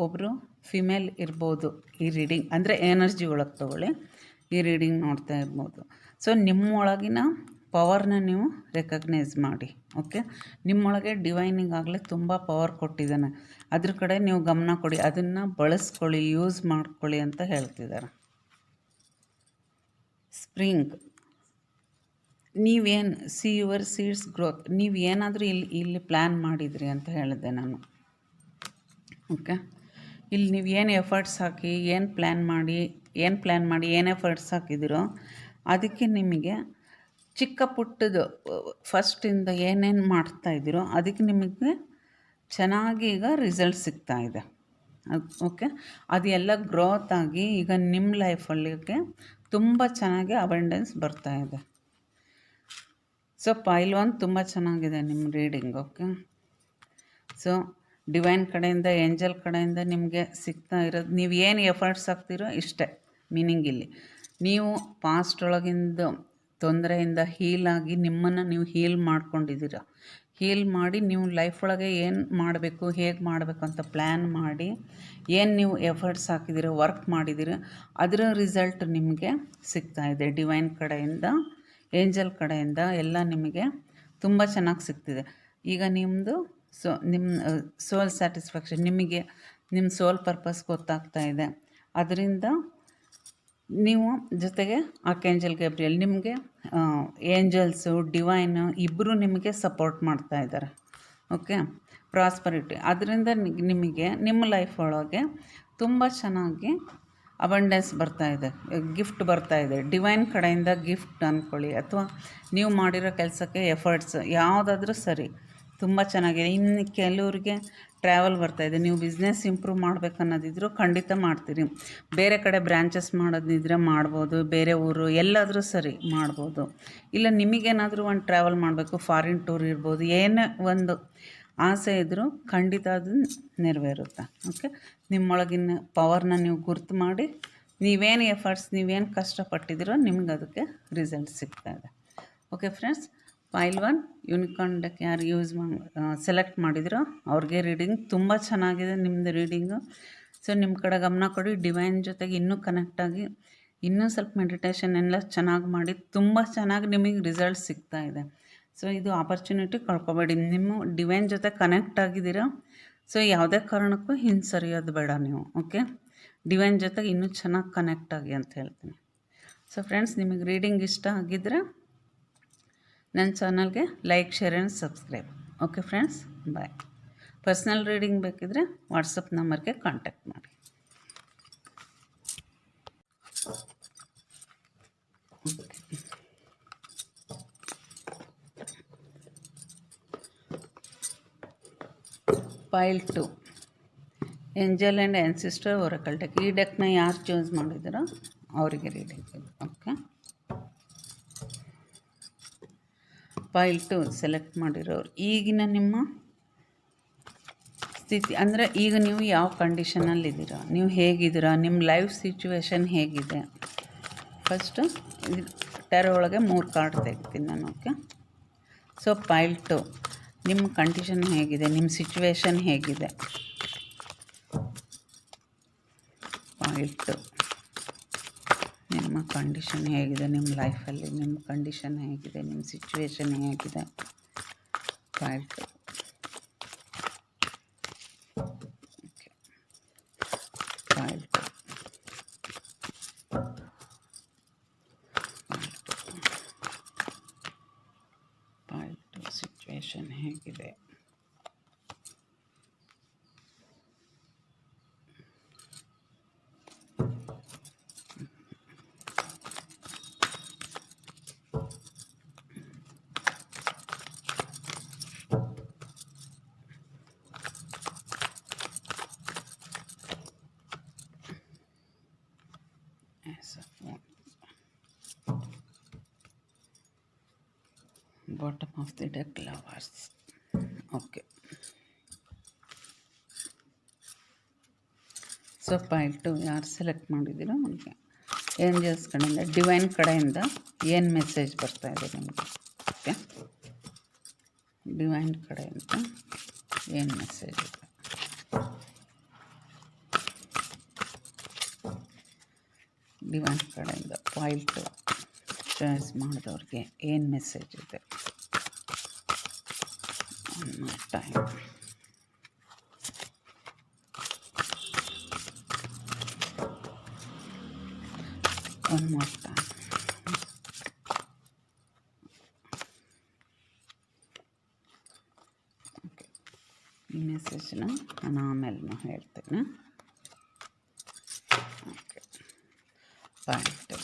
ಒಬ್ಬರು ಫಿಮೇಲ್ ಇರ್ಬೋದು ಈ ರೀಡಿಂಗ್, ಅಂದರೆ ಎನರ್ಜಿ ಒಳಗೆ ತೊಗೊಳ್ಳಿ, ಈ ರೀಡಿಂಗ್ ನೋಡ್ತಾ ಇರ್ಬೋದು. ಸೊ ನಿಮ್ಮೊಳಗಿನ ಪವರ್ನ ನೀವು ರೆಕಗ್ನೈಸ್ ಮಾಡಿ. ಓಕೆ, ನಿಮ್ಮೊಳಗೆ ಡಿವೈನಿಗಾಗಲೇ ತುಂಬ ಪವರ್ ಕೊಟ್ಟಿದ್ದಾನೆ, ಅದ್ರ ಕಡೆ ನೀವು ಗಮನ ಕೊಡಿ, ಅದನ್ನು ಬಳಸ್ಕೊಳ್ಳಿ, ಯೂಸ್ ಮಾಡ್ಕೊಳ್ಳಿ ಅಂತ ಹೇಳ್ತಿದ್ದಾರೆ. ಸ್ಪ್ರಿಂಗ್, ನೀವೇನು ಸಿ ಯುವರ್ ಸೀಡ್ಸ್ ಗ್ರೋತ್, ನೀವು ಏನಾದರೂ ಇಲ್ಲಿ ಪ್ಲ್ಯಾನ್ ಮಾಡಿದ್ರಿ ಅಂತ ಹೇಳಿದೆ ನಾನು. ಓಕೆ, ಇಲ್ಲಿ ನೀವು ಏನು ಎಫರ್ಟ್ಸ್ ಹಾಕಿ ಏನು ಪ್ಲ್ಯಾನ್ ಮಾಡಿ ಏನು ಎಫರ್ಟ್ಸ್ ಹಾಕಿದಿರೋ ಅದಕ್ಕೆ ನಿಮಗೆ ಚಿಕ್ಕ ಪುಟ್ಟದು ಫಸ್ಟಿಂದ ಏನೇನು ಮಾಡ್ತಾಯಿದ್ದೀರೋ ಅದಕ್ಕೆ ನಿಮಗೆ ಚೆನ್ನಾಗಿ ಈಗ ರಿಸಲ್ಟ್ ಸಿಗ್ತಾಯಿದೆ. ಓಕೆ, ಅದೆಲ್ಲ ಗ್ರೋತ್ ಆಗಿ ಈಗ ನಿಮ್ಮ ಲೈಫಲ್ಲಿಗೆ ತುಂಬ ಚೆನ್ನಾಗಿ ಅಬಂಡೆನ್ಸ್ ಬರ್ತಾಯಿದೆ. ಸೊ ಪೈಲ್ 1 ತುಂಬ ಚೆನ್ನಾಗಿದೆ ನಿಮ್ಮ ರೀಡಿಂಗ್. ಓಕೆ, ಸೊ ಡಿವೈನ್ ಕಡೆಯಿಂದ, ಏಂಜಲ್ ಕಡೆಯಿಂದ ನಿಮಗೆ ಸಿಗ್ತಾ ಇರೋದು, ನೀವು ಏನು ಎಫರ್ಟ್ಸ್ ಹಾಕ್ತಿರೋ ಇಷ್ಟೇ ಮೀನಿಂಗ್. ಇಲ್ಲಿ ನೀವು ಪಾಸ್ಟ್ ಒಳಗಿಂದ ತೊಂದರೆಯಿಂದ ಹೀಲಾಗಿ ನಿಮ್ಮನ್ನು ನೀವು ಹೀಲ್ ಮಾಡ್ಕೊಂಡಿದ್ದೀರ. ಹೀಲ್ ಮಾಡಿ ನೀವು ಲೈಫ್ ಒಳಗೆ ಏನು ಮಾಡಬೇಕು, ಹೇಗೆ ಮಾಡಬೇಕು ಅಂತ ಪ್ಲ್ಯಾನ್ ಮಾಡಿ ಏನು ನೀವು ಎಫರ್ಟ್ಸ್ ಹಾಕಿದ್ದೀರ, ವರ್ಕ್ ಮಾಡಿದ್ದೀರ, ಅದರ ರಿಸಲ್ಟ್ ನಿಮಗೆ ಸಿಗ್ತಾಯಿದೆ. ಡಿವೈನ್ ಕಡೆಯಿಂದ, ಏಂಜಲ್ ಕಡೆಯಿಂದ ಎಲ್ಲ ನಿಮಗೆ ತುಂಬ ಚೆನ್ನಾಗಿ ಸಿಗ್ತಿದೆ. ಈಗ ನಿಮ್ಮದು ನಿಮ್ಮ ಸೋಲ್ ಸ್ಯಾಟಿಸ್ಫ್ಯಾಕ್ಷನ್, ನಿಮಗೆ ನಿಮ್ಮ ಸೋಲ್ ಪರ್ಪಸ್ ಗೊತ್ತಾಗ್ತಾ ಇದೆ. ಅದರಿಂದ ನೀವು ಜೊತೆಗೆ ಆರ್ಕ್ಯಾಂಜಲ್ ಗೇಬ್ರಿಯಲ್, ನಿಮಗೆ ಏಂಜಲ್ಸು, ಡಿವೈನು ಇಬ್ಬರು ನಿಮಗೆ ಸಪೋರ್ಟ್ ಮಾಡ್ತಾ ಇದ್ದಾರೆ. ಓಕೆ, ಪ್ರಾಸ್ಪರಿಟಿ, ಅದರಿಂದ ನಿಮಗೆ ನಿಮ್ಮ ಲೈಫ್ ಒಳಗೆ ತುಂಬ ಚೆನ್ನಾಗಿ ಅಬಂಡೆನ್ಸ್ ಬರ್ತಾಯಿದೆ, ಗಿಫ್ಟ್ ಬರ್ತಾಯಿದೆ. ಡಿವೈನ್ ಕಡೆಯಿಂದ ಗಿಫ್ಟ್ ಅಂದ್ಕೊಳ್ಳಿ, ಅಥವಾ ನೀವು ಮಾಡಿರೋ ಕೆಲಸಕ್ಕೆ ಎಫರ್ಟ್ಸ್ ಯಾವುದಾದ್ರೂ ಸರಿ ತುಂಬ ಚೆನ್ನಾಗಿದೆ. ಇನ್ನು ಕೆಲವ್ರಿಗೆ ಟ್ರಾವೆಲ್ ಬರ್ತಾಯಿದೆ, ನೀವು ಬಿಸ್ನೆಸ್ ಇಂಪ್ರೂವ್ ಮಾಡ್ಬೇಕನ್ನೋದಿದ್ರು ಖಂಡಿತ ಮಾಡ್ತೀರಿ. ಬೇರೆ ಕಡೆ ಬ್ರ್ಯಾಂಚಸ್ ಮಾಡೋದಿದ್ರೆ ಮಾಡ್ಬೋದು, ಬೇರೆ ಊರು ಎಲ್ಲಾದರೂ ಸರಿ ಮಾಡ್ಬೋದು. ಇಲ್ಲ ನಿಮಗೇನಾದರೂ ಒಂದು ಟ್ರಾವೆಲ್ ಮಾಡಬೇಕು, ಫಾರಿನ್ ಟೂರ್ ಇರ್ಬೋದು, ಏನೇ ಒಂದು ಆಸೆ ಇದ್ದರೂ ಖಂಡಿತ ಅದು ನೆರವೇರುತ್ತೆ. ಓಕೆ, ನಿಮ್ಮೊಳಗಿನ ಪವರ್ನ ನೀವು ಗುರ್ತು ಮಾಡಿ ನೀವೇನು ಎಫರ್ಟ್ಸ್ ನೀವೇನು ಕಷ್ಟಪಟ್ಟಿದ್ದೀರೋ ನಿಮ್ಗೆ ಅದಕ್ಕೆ ರಿಸಲ್ಟ್ ಸಿಗ್ತಾ ಇದೆ. Okay friends, file 1 unicorn deck ಯಾರು ಸೆಲೆಕ್ಟ್ ಮಾಡಿದಿರೋ ಅವ್ರಿಗೆ ರೀಡಿಂಗ್ ತುಂಬ ಚೆನ್ನಾಗಿದೆ ನಿಮ್ಮದು ರೀಡಿಂಗು. ಸೊ ನಿಮ್ಮ ಕಡೆ ಗಮನ ಕೊಡಿ, ಡಿವೈನ್ ಜೊತೆಗೆ ಇನ್ನೂ ಕನೆಕ್ಟ್ ಆಗಿ ಇನ್ನೂ ಸ್ವಲ್ಪ ಮೆಡಿಟೇಷನ್ ಎಲ್ಲ ಚೆನ್ನಾಗಿ ಮಾಡಿ ತುಂಬ ಚೆನ್ನಾಗಿ ನಿಮಗೆ ರಿಸಲ್ಟ್ ಸಿಗ್ತಾ ಇದೆ. ಸೊ ಇದು ಆಪರ್ಚುನಿಟಿ ಕಳ್ಕೊಬೇಡಿ. ನಿಮ್ಮ ಡಿವೈನ್ ಜೊತೆ ಕನೆಕ್ಟ್ ಆಗಿದ್ದೀರಾ, ಸೊ ಯಾವುದೇ ಕಾರಣಕ್ಕೂ ಹಿಂಸರಿಯೋದು ಬೇಡ ನೀವು. ಓಕೆ, ಡಿವೈನ್ ಜೊತೆಗೆ ಇನ್ನೂ ಚೆನ್ನಾಗಿ ಕನೆಕ್ಟ್ ಆಗಿ ಅಂತ ಹೇಳ್ತೀನಿ. ಸೊ ಫ್ರೆಂಡ್ಸ್, ನಿಮಗೆ ರೀಡಿಂಗ್ ಇಷ್ಟ ಆಗಿದ್ದರೆ ನನ್ನ ಚಾನಲ್ಗೆ like, share and subscribe. Okay friends, bye. Personal reading ಬೇಕಿದ್ದರೆ ವಾಟ್ಸಪ್ ನಂಬರ್ಗೆ ಕಾಂಟ್ಯಾಕ್ಟ್ ಮಾಡಿ. Pile 2 angel and ancestor oracle deck. ಈ ಡೆಕ್ನ ಯಾರು ಚೂಸ್ ಮಾಡಿದಾರೋ ಅವರಿಗೆ ರೀಡಿಂಗ್. ಓಕೆ, ಫೈಲ್ 2 ಸೆಲೆಕ್ಟ್ ಮಾಡಿರೋರು ಈಗಿನ ನಿಮ್ಮ ಸ್ಥಿತಿ ಅಂದರೆ ಈಗ ನೀವು ಯಾವ ಕಂಡೀಷನಲ್ಲಿದ್ದೀರಾ, ನೀವು ಹೇಗಿದ್ದೀರಾ, ನಿಮ್ಮ ಲೈಫ್ ಸಿಚುವೇಶನ್ ಹೇಗಿದೆ. ಫಸ್ಟು ಟ್ಯಾರೋ ಒಳಗೆ 3 ಕಾರ್ಡ್ ತೆಗಿತೀನಿ ನಾನು. ಓಕೆ, ಸೊ ಫೈಲ್ 2 ನಿಮ್ಮ ಕಂಡೀಷನ್ ಹೇಗಿದೆ, ನಿಮ್ಮ ಸಿಚುವೇಶನ್ ಹೇಗಿದೆ. ಫೈಲ್ 2 ನಿಮ್ಮ ಕಂಡೀಷನ್ ಹೇಗಿದೆ, ನಿಮ್ಮ ಲೈಫಲ್ಲಿ ನಿಮ್ಮ ಕಂಡೀಷನ್ ಹೇಗಿದೆ, ನಿಮ್ಮ ಸಿಚುವೇಶನ್ ಹೇಗಿದೆ. File 2. Okay, file 2. File 2 situation ಹೇಗಿದೆ. Bottom of the deck, lovers. Okay, so file 2 ಯಾರು ಸೆಲೆಕ್ಟ್ ಮಾಡಿದ್ದೀರೋ ನನಗೆ ಏಂಜಲ್ಸ್ ಕಡೆಯಿಂದ, ಡಿವೈನ್ ಕಡೆಯಿಂದ ಏನು ಮೆಸೇಜ್ ಬರ್ತಾ ಇದೆ ನಿಮಗೆ. ಓಕೆ, ಡಿವೈನ್ ಕಡೆಯಿಂದ ಏನು ಮೆಸೇಜ್ ಇದೆ. ಡಿವೈನ್ ಕಡೆಯಿಂದ ಫೈಲ್ 2 ಚಾಯ್ಸ್ ಮಾಡಿದವ್ರಿಗೆ ಏನು ಮೆಸೇಜ್ ಇದೆ. One more time. One more time. Okay, ಈ ಮೆಸೇಜ್ನ ನಾನು ಆಮೇಲೆ ಹೇಳ್ತೇನೆ. Okay, file 2.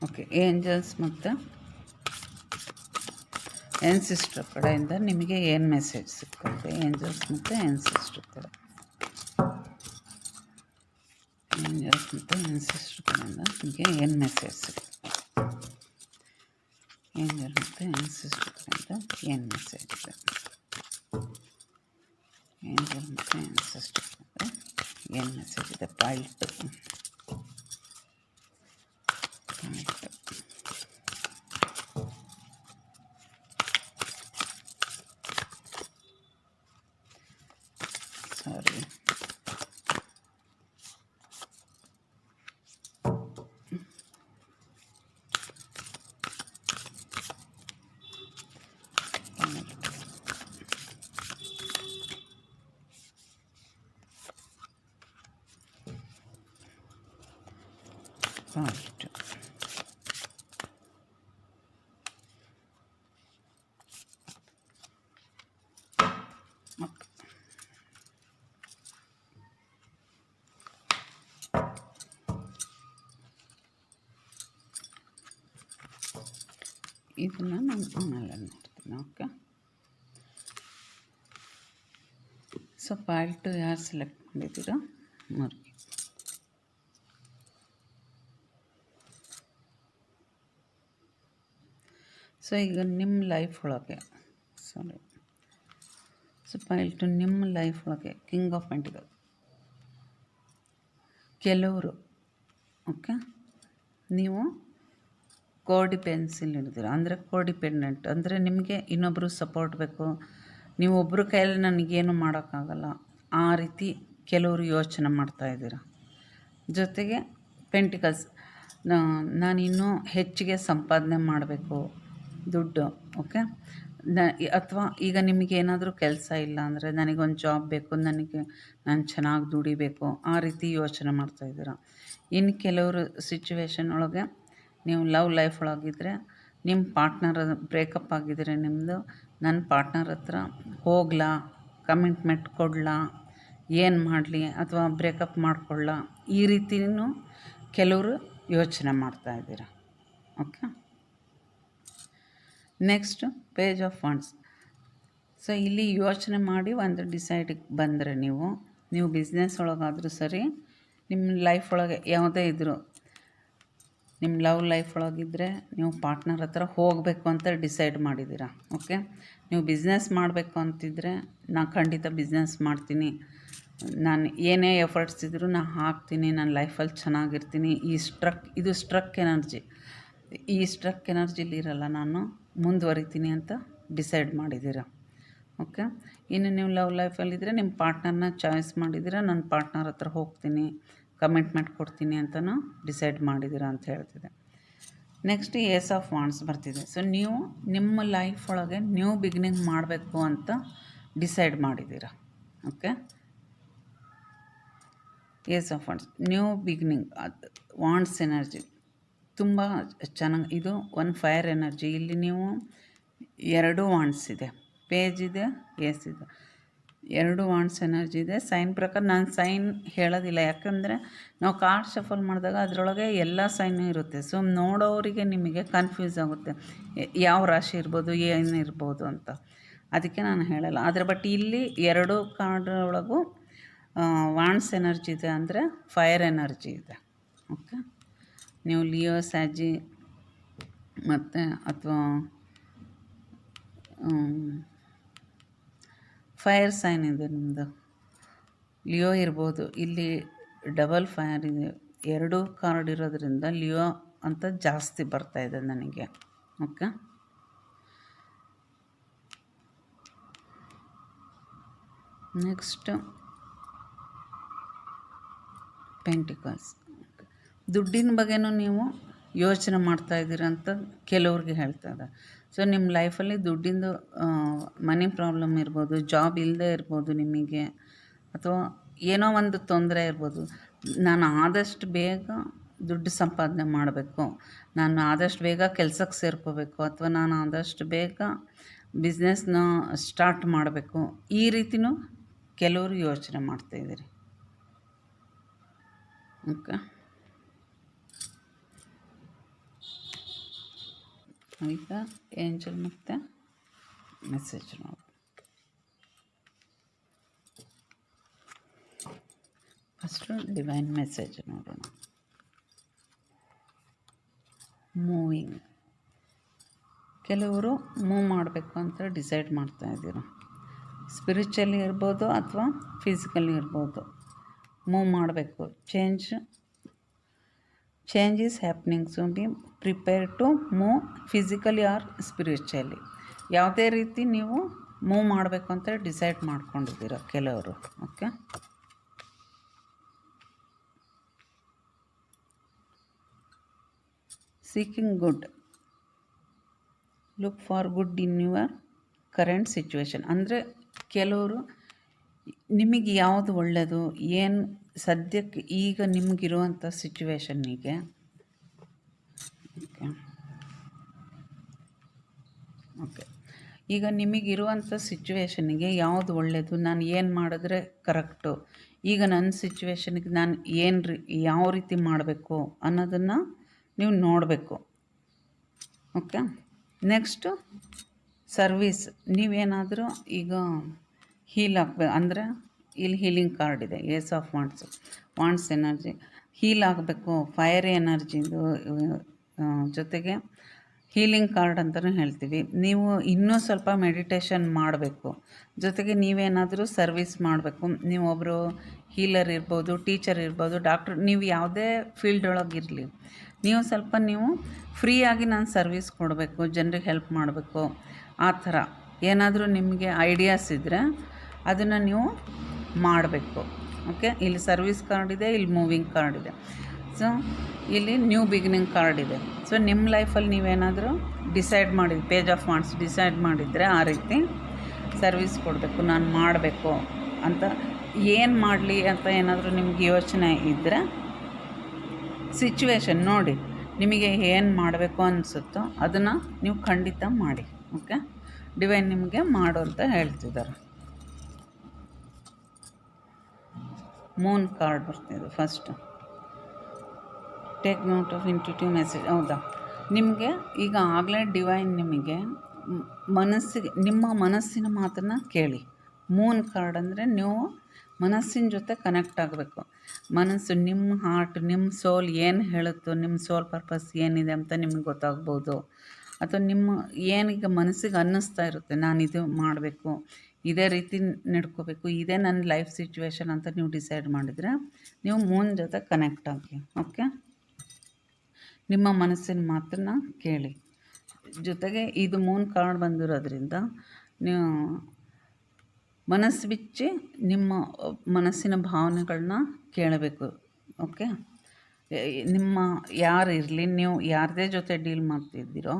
ಓಕೆ, ಏಂಜಲ್ಸ್ ಮತ್ತು ಆ್ಯನ್ಸಿಸ್ಟರ್ ಕಡೆಯಿಂದ ನಿಮಗೆ ಏನು ಮೆಸೇಜ್ ಸಿಗ್ತದೆ. ಏಂಜಲ್ಸ್ ಮತ್ತು ಆ್ಯನ್ಸಿಸ್ಟರ್ ಕಡೆ, ಏಂಜಲ್ಸ್ ಮತ್ತು ಆ್ಯನ್ಸಿಸ್ಟರ್ ಕಡೆಯಿಂದ ನಿಮಗೆ ಏನು ಮೆಸೇಜ್ ಸಿಗ್ತದೆ. ಏಂಜಲ್ ಮತ್ತು ಆ್ಯನ್ಸಿಸ್ಟರ್ ಕಡೆಯಿಂದ ಏನು ಮೆಸೇಜ್ ಇದೆ. ಏಂಜಲ್ ಮತ್ತು ಆ್ಯನ್ಸಿಸ್ಟರ್ ಕಡೆಯಿಂದ ಏನು ಮೆಸೇಜ್ ಇದೆ. ಫೈಲ್ 2. ಸಾರಿ, ಫೈಲ್ 2. ಇದನ್ನು ನಾನು ಆಮೇಲೆ ನೋಡ್ತೀನಿ. ಓಕೆ, ಸೊ ಫೈಲ್ 2 ಯಾರು ಸೆಲೆಕ್ಟ್ ಮಾಡಿದ್ದೀರೋ ಅವ್ರಿಗೆ ಸೊ ಈಗ ನಿಮ್ಮ ಲೈಫ್ ಒಳಗೆ ಪೈಲ್ ಟು ನಿಮ್ಮ ಲೈಫ್ ಒಳಗೆ ಕಿಂಗ್ ಆಫ್ ಪೆಂಟಿಕಲ್ ಕೆಲವರು ಓಕೆ ನೀವು ಕೋಡಿಪೆನ್ಸಿಲ್ ಹಿಡಿದಿರ ಅಂದರೆ ಕೋಡಿಪೆಂಡೆಂಟ್ ಅಂದರೆ ನಿಮಗೆ ಇನ್ನೊಬ್ಬರು ಸಪೋರ್ಟ್ ಬೇಕು, ನೀವು ಒಬ್ಬರ ಕೈಯಲ್ಲಿ ನನಗೇನು ಮಾಡೋಕ್ಕಾಗಲ್ಲ ಆ ರೀತಿ ಕೆಲವರು ಯೋಚನೆ ಮಾಡ್ತಾಯಿದ್ದೀರ. ಜೊತೆಗೆ ಪೆಂಟಿಕಲ್ಸ್ ನಾನಿನ್ನೂ ಹೆಚ್ಚಿಗೆ ಸಂಪಾದನೆ ಮಾಡಬೇಕು ದುಡ್ಡು, ಓಕೆ ಅಥವಾ ಈಗ ನಿಮಗೇನಾದರೂ ಕೆಲಸ ಇಲ್ಲ ಅಂದರೆ ನನಗೊಂದು ಜಾಬ್ ಬೇಕು, ನಾನು ಚೆನ್ನಾಗಿ ದುಡಿಬೇಕು, ಆ ರೀತಿ ಯೋಚನೆ ಮಾಡ್ತಾಯಿದ್ದೀರ. ಇನ್ನು ಕೆಲವರು ಸಿಚುವೇಶನ್ ಒಳಗೆ ನೀವು ಲವ್ ಲೈಫ್ ಒಳಗಿದ್ದರೆ ನಿಮ್ಮ ಪಾರ್ಟ್ನರ್ ಬ್ರೇಕಪ್ ಆಗಿದ್ದರೆ ನಿಮ್ಮದು, ನನ್ನ ಪಾರ್ಟ್ನರ್ ಹತ್ರ ಹೋಗ್ಲಾ, ಕಮಿಟ್ಮೆಂಟ್ ಕೊಡಲಾ, ಏನು ಮಾಡಲಿ ಅಥವಾ ಬ್ರೇಕಪ್ ಮಾಡ್ಕೊಳ್ಳ, ಈ ರೀತಿಯೂ ಕೆಲವರು ಯೋಚನೆ ಮಾಡ್ತಾಯಿದ್ದೀರ. Okay, next page of funds. So ಇಲ್ಲಿ ಯೋಚನೆ ಮಾಡಿ ಒಂದು ಡಿಸೈಡಿಗೆ ಬಂದರೆ ನೀವು ಬಿಸ್ನೆಸ್ ಒಳಗಾದರೂ ಸರಿ, ನಿಮ್ಮ ಲೈಫ್ ಒಳಗೆ ಯಾವುದೇ ಇದ್ದರೂ, ನಿಮ್ಮ ಲವ್ ಲೈಫ್ ಒಳಗಿದ್ದರೆ ನೀವು ಪಾರ್ಟ್ನರ್ ಹತ್ರ ಹೋಗಬೇಕು ಅಂತ ಡಿಸೈಡ್ ಮಾಡಿದ್ದೀರ. ಓಕೆ, ನೀವು ಬಿಸ್ನೆಸ್ ಮಾಡಬೇಕು ಅಂತಿದ್ದರೆ ನಾನು ಖಂಡಿತ ಬಿಸ್ನೆಸ್ ಮಾಡ್ತೀನಿ, ನಾನು ಏನೇ ಎಫರ್ಟ್ಸ್ ಇದ್ದರೂ ನಾನು ಹಾಕ್ತೀನಿ, ನನ್ನ ಲೈಫಲ್ಲಿ ಚೆನ್ನಾಗಿರ್ತೀನಿ, ಇದು ಸ್ಟ್ರಕ್ ಎನರ್ಜಿ, ಈ ಸ್ಟ್ರಕ್ ಎನರ್ಜಿಲಿ ಇರಲ್ಲ, ನಾನು ಮುಂದುವರಿತೀನಿ ಅಂತ ಡಿಸೈಡ್ ಮಾಡಿದ್ದೀರ. ಓಕೆ, ಇನ್ನು ನೀವು ಲವ್ ಲೈಫಲ್ಲಿದ್ದರೆ ನಿಮ್ಮ ಪಾರ್ಟ್ನರ್ನ ಚಾಯ್ಸ್ ಮಾಡಿದ್ದೀರ, ನನ್ನ ಪಾರ್ಟ್ನರ್ ಹತ್ರ ಹೋಗ್ತೀನಿ, ಕಮಿಟ್ಮೆಂಟ್ ಕೊಡ್ತೀನಿ ಅಂತಲೂ ಡಿಸೈಡ್ ಮಾಡಿದ್ದೀರ ಅಂತ ಹೇಳ್ತಿದೆ. ನೆಕ್ಸ್ಟ್ ಏಸ್ ಆಫ್ ವಾಂಡ್ಸ್ ಬರ್ತಿದೆ. ಸೊ ನೀವು ನಿಮ್ಮ ಲೈಫ್ ಒಳಗೆ ನ್ಯೂ ಬಿಗಿನಿಂಗ್ ಮಾಡಬೇಕು ಅಂತ ಡಿಸೈಡ್ ಮಾಡಿದ್ದೀರ. Okay, ace of wands new beginning, wands energy ತುಂಬ ಚೆನ್ನಾಗಿ, ಇದು ಒಂದು ಫೈರ್ ಎನರ್ಜಿ. ಇಲ್ಲಿ ನೀವು 2 ವಾಂಡ್ಸ್ ಇದೆ, ಪೇಜ್ ಇದೆ, ಏಸ್ ಇದೆ, 2 ವಾಂಡ್ಸ್ ಎನರ್ಜಿ ಇದೆ. ಸೈನ್ ಪ್ರಕಾರ ನಾನು ಸೈನ್ ಹೇಳೋದಿಲ್ಲ, ಯಾಕಂದರೆ ನಾವು ಕಾರ್ಡ್ ಶಫಲ್ ಮಾಡಿದಾಗ ಅದರೊಳಗೆ ಎಲ್ಲ ಸೈನು ಇರುತ್ತೆ. ಸೊ ನೋಡೋರಿಗೆ ನಿಮಗೆ ಕನ್ಫ್ಯೂಸ್ ಆಗುತ್ತೆ, ಯಾವ ರಾಶಿ ಇರ್ಬೋದು, ಏನಿರ್ಬೋದು ಅಂತ, ಅದಕ್ಕೆ ನಾನು ಹೇಳಲ್ಲ. ಬಟ್ ಇಲ್ಲಿ 2 ಕಾರ್ಡ್ ಒಳಗೂ ವಾಂಡ್ಸ್ ಎನರ್ಜಿ ಇದೆ, ಅಂದರೆ ಫೈರ್ ಎನರ್ಜಿ ಇದೆ. ಓಕೆ, ನೀವು ಲಿಯೋ, ಸ್ಯಾಜಿ ಮತ್ತು ಅಥವಾ ಫೈರ್ ಸೈನ್ ಇದೆ ನಿಮ್ಮದು, ಲಿಯೋ ಇರ್ಬೋದು. ಇಲ್ಲಿ ಡಬಲ್ ಫೈರ್ ಇದೆ, 2 ಕಾರ್ಡ್ ಇರೋದ್ರಿಂದ ಲಿಯೋ ಅಂತ ಜಾಸ್ತಿ ಬರ್ತಾಯಿದೆ ನನಗೆ. Okay, next pentacles. ದುಡ್ಡಿನ ಬಗ್ಗೆನೂ ನೀವು ಯೋಚನೆ ಮಾಡ್ತಾಯಿದ್ದೀರ ಅಂತ ಕೆಲವ್ರಿಗೆ ಹೇಳ್ತಾ ಇದ್ದಾರೆ. ಸೊ ನಿಮ್ಮ ಲೈಫಲ್ಲಿ ದುಡ್ಡಿಂದು ಮನಿ ಪ್ರಾಬ್ಲಮ್ ಇರ್ಬೋದು, ಜಾಬ್ ಇಲ್ಲದೆ ಇರ್ಬೋದು ನಿಮಗೆ, ಅಥವಾ ಏನೋ ಒಂದು ತೊಂದರೆ ಇರ್ಬೋದು. ನಾನು ಆದಷ್ಟು ಬೇಗ ದುಡ್ಡು ಸಂಪಾದನೆ ಮಾಡಬೇಕು, ನಾನು ಆದಷ್ಟು ಬೇಗ ಕೆಲಸಕ್ಕೆ ಸೇರ್ಕೋಬೇಕು, ಅಥವಾ ನಾನು ಆದಷ್ಟು ಬೇಗ ಬಿಸ್ನೆಸ್ನ ಸ್ಟಾರ್ಟ್ ಮಾಡಬೇಕು, ಈ ರೀತಿಯೂ ಕೆಲವರು ಯೋಚನೆ ಮಾಡ್ತಾಯಿದ್ದೀರಿ. ಓಕೆ, ಈಗ ಏಂಜಲ್ ಮತ್ತು ಮೆಸೇಜ್ ನೋಡಿ. ಫಸ್ಟು ಡಿವೈನ್ ಮೆಸೇಜ್ ನೋಡೋಣ. ಮೂವಿಂಗ್, ಕೆಲವರು ಮೂವ್ ಮಾಡಬೇಕು ಅಂತ ಡಿಸೈಡ್ ಮಾಡ್ತಾಯಿದ್ದೀರ. ಸ್ಪಿರಿಚುವಲಿ ಇರ್ಬೋದು ಅಥವಾ ಫಿಸಿಕಲಿ ಇರ್ಬೋದು, ಮೂವ್ ಮಾಡಬೇಕು. Change is happening, so be prepare to move physically or spiritually. ಯಾವುದೇ ರೀತಿ ನೀವು ಮೂವ್ ಮಾಡಬೇಕು ಅಂತ ಡಿಸೈಡ್ ಮಾಡ್ಕೊಂಡಿದ್ದೀರ ಕೆಲವರು. Okay, seeking good, look for good in your current situation. ಅಂದರೆ ಕೆಲವರು ನಿಮಗೆ ಯಾವುದು ಒಳ್ಳೆಯದು, ಏನು ಸದ್ಯಕ್ಕೆ ಈಗ ನಿಮಗಿರುವಂಥ ಸಿಚುವೇಶನ್ನಿಗೆ, ಓಕೆ ಈಗ ನಿಮಗಿರುವಂಥ ಸಿಚುವೇಶನ್ನಿಗೆ ಯಾವುದು ಒಳ್ಳೆಯದು, ನಾನು ಏನು ಮಾಡಿದ್ರೆ ಕರೆಕ್ಟು, ಈಗ ನನ್ನ ಸಿಚುವೇಶನ್ಗೆ ನಾನು ಯಾವ ರೀತಿ ಮಾಡಬೇಕು ಅನ್ನೋದನ್ನು ನೀವು ನೋಡಬೇಕು. Okay, next service. ನೀವೇನಾದರೂ ಈಗ ಹೀಲ್ ಆಗಬೇಕು ಅಂದರೆ, ಇಲ್ಲಿ ಹೀಲಿಂಗ್ ಕಾರ್ಡ್ ಇದೆ, ace of wands energy. Heal ಆಗಬೇಕು, ಫೈರ್ ಎನರ್ಜಿದು ಜೊತೆಗೆ ಹೀಲಿಂಗ್ ಕಾರ್ಡ್ ಅಂತಲೂ ಹೇಳ್ತೀವಿ. ನೀವು ಇನ್ನೂ ಸ್ವಲ್ಪ ಮೆಡಿಟೇಷನ್ ಮಾಡಬೇಕು, ಜೊತೆಗೆ ನೀವೇನಾದರೂ ಸರ್ವಿಸ್ ಮಾಡಬೇಕು. ನೀವೊಬ್ಬರು ಹೀಲರ್ ಇರ್ಬೋದು, ಟೀಚರ್ ಇರ್ಬೋದು, ಡಾಕ್ಟ್ರ್, ನೀವು ಯಾವುದೇ ಫೀಲ್ಡ್ ಒಳಗಿರಲಿ, ನೀವು ಫ್ರೀಯಾಗಿ ನಾನು ಸರ್ವಿಸ್ ಕೊಡಬೇಕು, ಜನರಿಗೆ ಹೆಲ್ಪ್ ಮಾಡಬೇಕು, ಆ ಥರ ಏನಾದರೂ ನಿಮಗೆ ಐಡಿಯಾಸ್ ಇದ್ದರೆ ಅದನ್ನು ನೀವು ಮಾಡಬೇಕು. ಓಕೆ, ಇಲ್ಲಿ ಸರ್ವಿಸ್ ಕಾರ್ಡ್ ಇದೆ, ಇಲ್ಲಿ ಮೂವಿಂಗ್ ಕಾರ್ಡ್ ಇದೆ, ಸೊ ಇಲ್ಲಿ ನ್ಯೂ ಬಿಗಿನಿಂಗ್ ಕಾರ್ಡ್ ಇದೆ. ಸೊ ನಿಮ್ಮ ಲೈಫಲ್ಲಿ ನೀವೇನಾದರೂ ಡಿಸೈಡ್ ಮಾಡಿದ್ದು, ಪೇಜ್ ಆಫ್ ವಾಂಡ್ಸ್ ಡಿಸೈಡ್ ಮಾಡಿದರೆ ಆ ರೀತಿ ಸರ್ವಿಸ್ ಕೊಡಬೇಕು, ನಾನು ಮಾಡಬೇಕು ಅಂತ, ಏನು ಮಾಡಲಿ ಅಂತ ಏನಾದರೂ ನಿಮ್ಗೆ ಯೋಚನೆ ಇದ್ದರೆ, ಸಿಚುವೇಶನ್ ನೋಡಿ ನಿಮಗೆ ಏನು ಮಾಡಬೇಕು ಅನಿಸುತ್ತೋ ಅದನ್ನು ನೀವು ಖಂಡಿತ ಮಾಡಿ. ಓಕೆ, ಡಿವೈನ್ ನಿಮಗೆ ಮಾಡು ಅಂತ ಹೇಳ್ತಿದ್ದಾರೆ. ಮೂನ್ ಕಾರ್ಡ್ ಬರ್ತಿದೆ first. Take note of intuitive message. ಹೌದಾ, ನಿಮಗೆ ಈಗ ಆಗಲೇ ಡಿವೈನ್ ನಿಮಗೆ ನಿಮ್ಮ ಮನಸ್ಸಿನ ಮಾತನ್ನು ಕೇಳಿ. ಮೂನ್ ಕಾರ್ಡ್ ಅಂದರೆ ನೀವು ಮನಸ್ಸಿನ ಜೊತೆ ಕನೆಕ್ಟ್ ಆಗಬೇಕು. ಮನಸ್ಸು, ನಿಮ್ಮ ಹಾರ್ಟ್, ನಿಮ್ಮ ಸೋಲ್ ಏನು ಹೇಳುತ್ತೋ, ನಿಮ್ಮ ಸೋಲ್ ಪರ್ಪಸ್ ಏನಿದೆ ಅಂತ ನಿಮಗೆ ಗೊತ್ತಾಗ್ಬೋದು. ಅಥವಾ ನಿಮ್ಮ ಏನೀಗ ಮನಸ್ಸಿಗೆ ಅನ್ನಿಸ್ತಾ ಇರುತ್ತೆ, ನಾನು ಇದು ಮಾಡಬೇಕು, ಇದೇ ರೀತಿ ನಡ್ಕೋಬೇಕು, ಇದೇ ನನ್ನ ಲೈಫ್ ಸಿಚುವೇಶನ್ ಅಂತ ನೀವು ಡಿಸೈಡ್ ಮಾಡಿದರೆ ನೀವು ಮೂನ್ ಜೊತೆ ಕನೆಕ್ಟ್ ಆಗಿ. ಓಕೆ, ನಿಮ್ಮ ಮನಸ್ಸಿನ ಮಾತನ್ನು ಕೇಳಿ. ಜೊತೆಗೆ ಇದು ಮೂನ್ ಕಾರ್ಡ್ ಬಂದಿರೋದ್ರಿಂದ ನೀವು ಮನಸ್ಸು ಬಿಚ್ಚಿ ನಿಮ್ಮ ಮನಸ್ಸಿನ ಭಾವನೆಗಳನ್ನ ಕೇಳಬೇಕು. ಓಕೆ, ನಿಮ್ಮ ಯಾರು ಇರಲಿ, ನೀವು ಯಾರದೇ ಜೊತೆ ಡೀಲ್ ಮಾಡ್ತಿದ್ದೀರೋ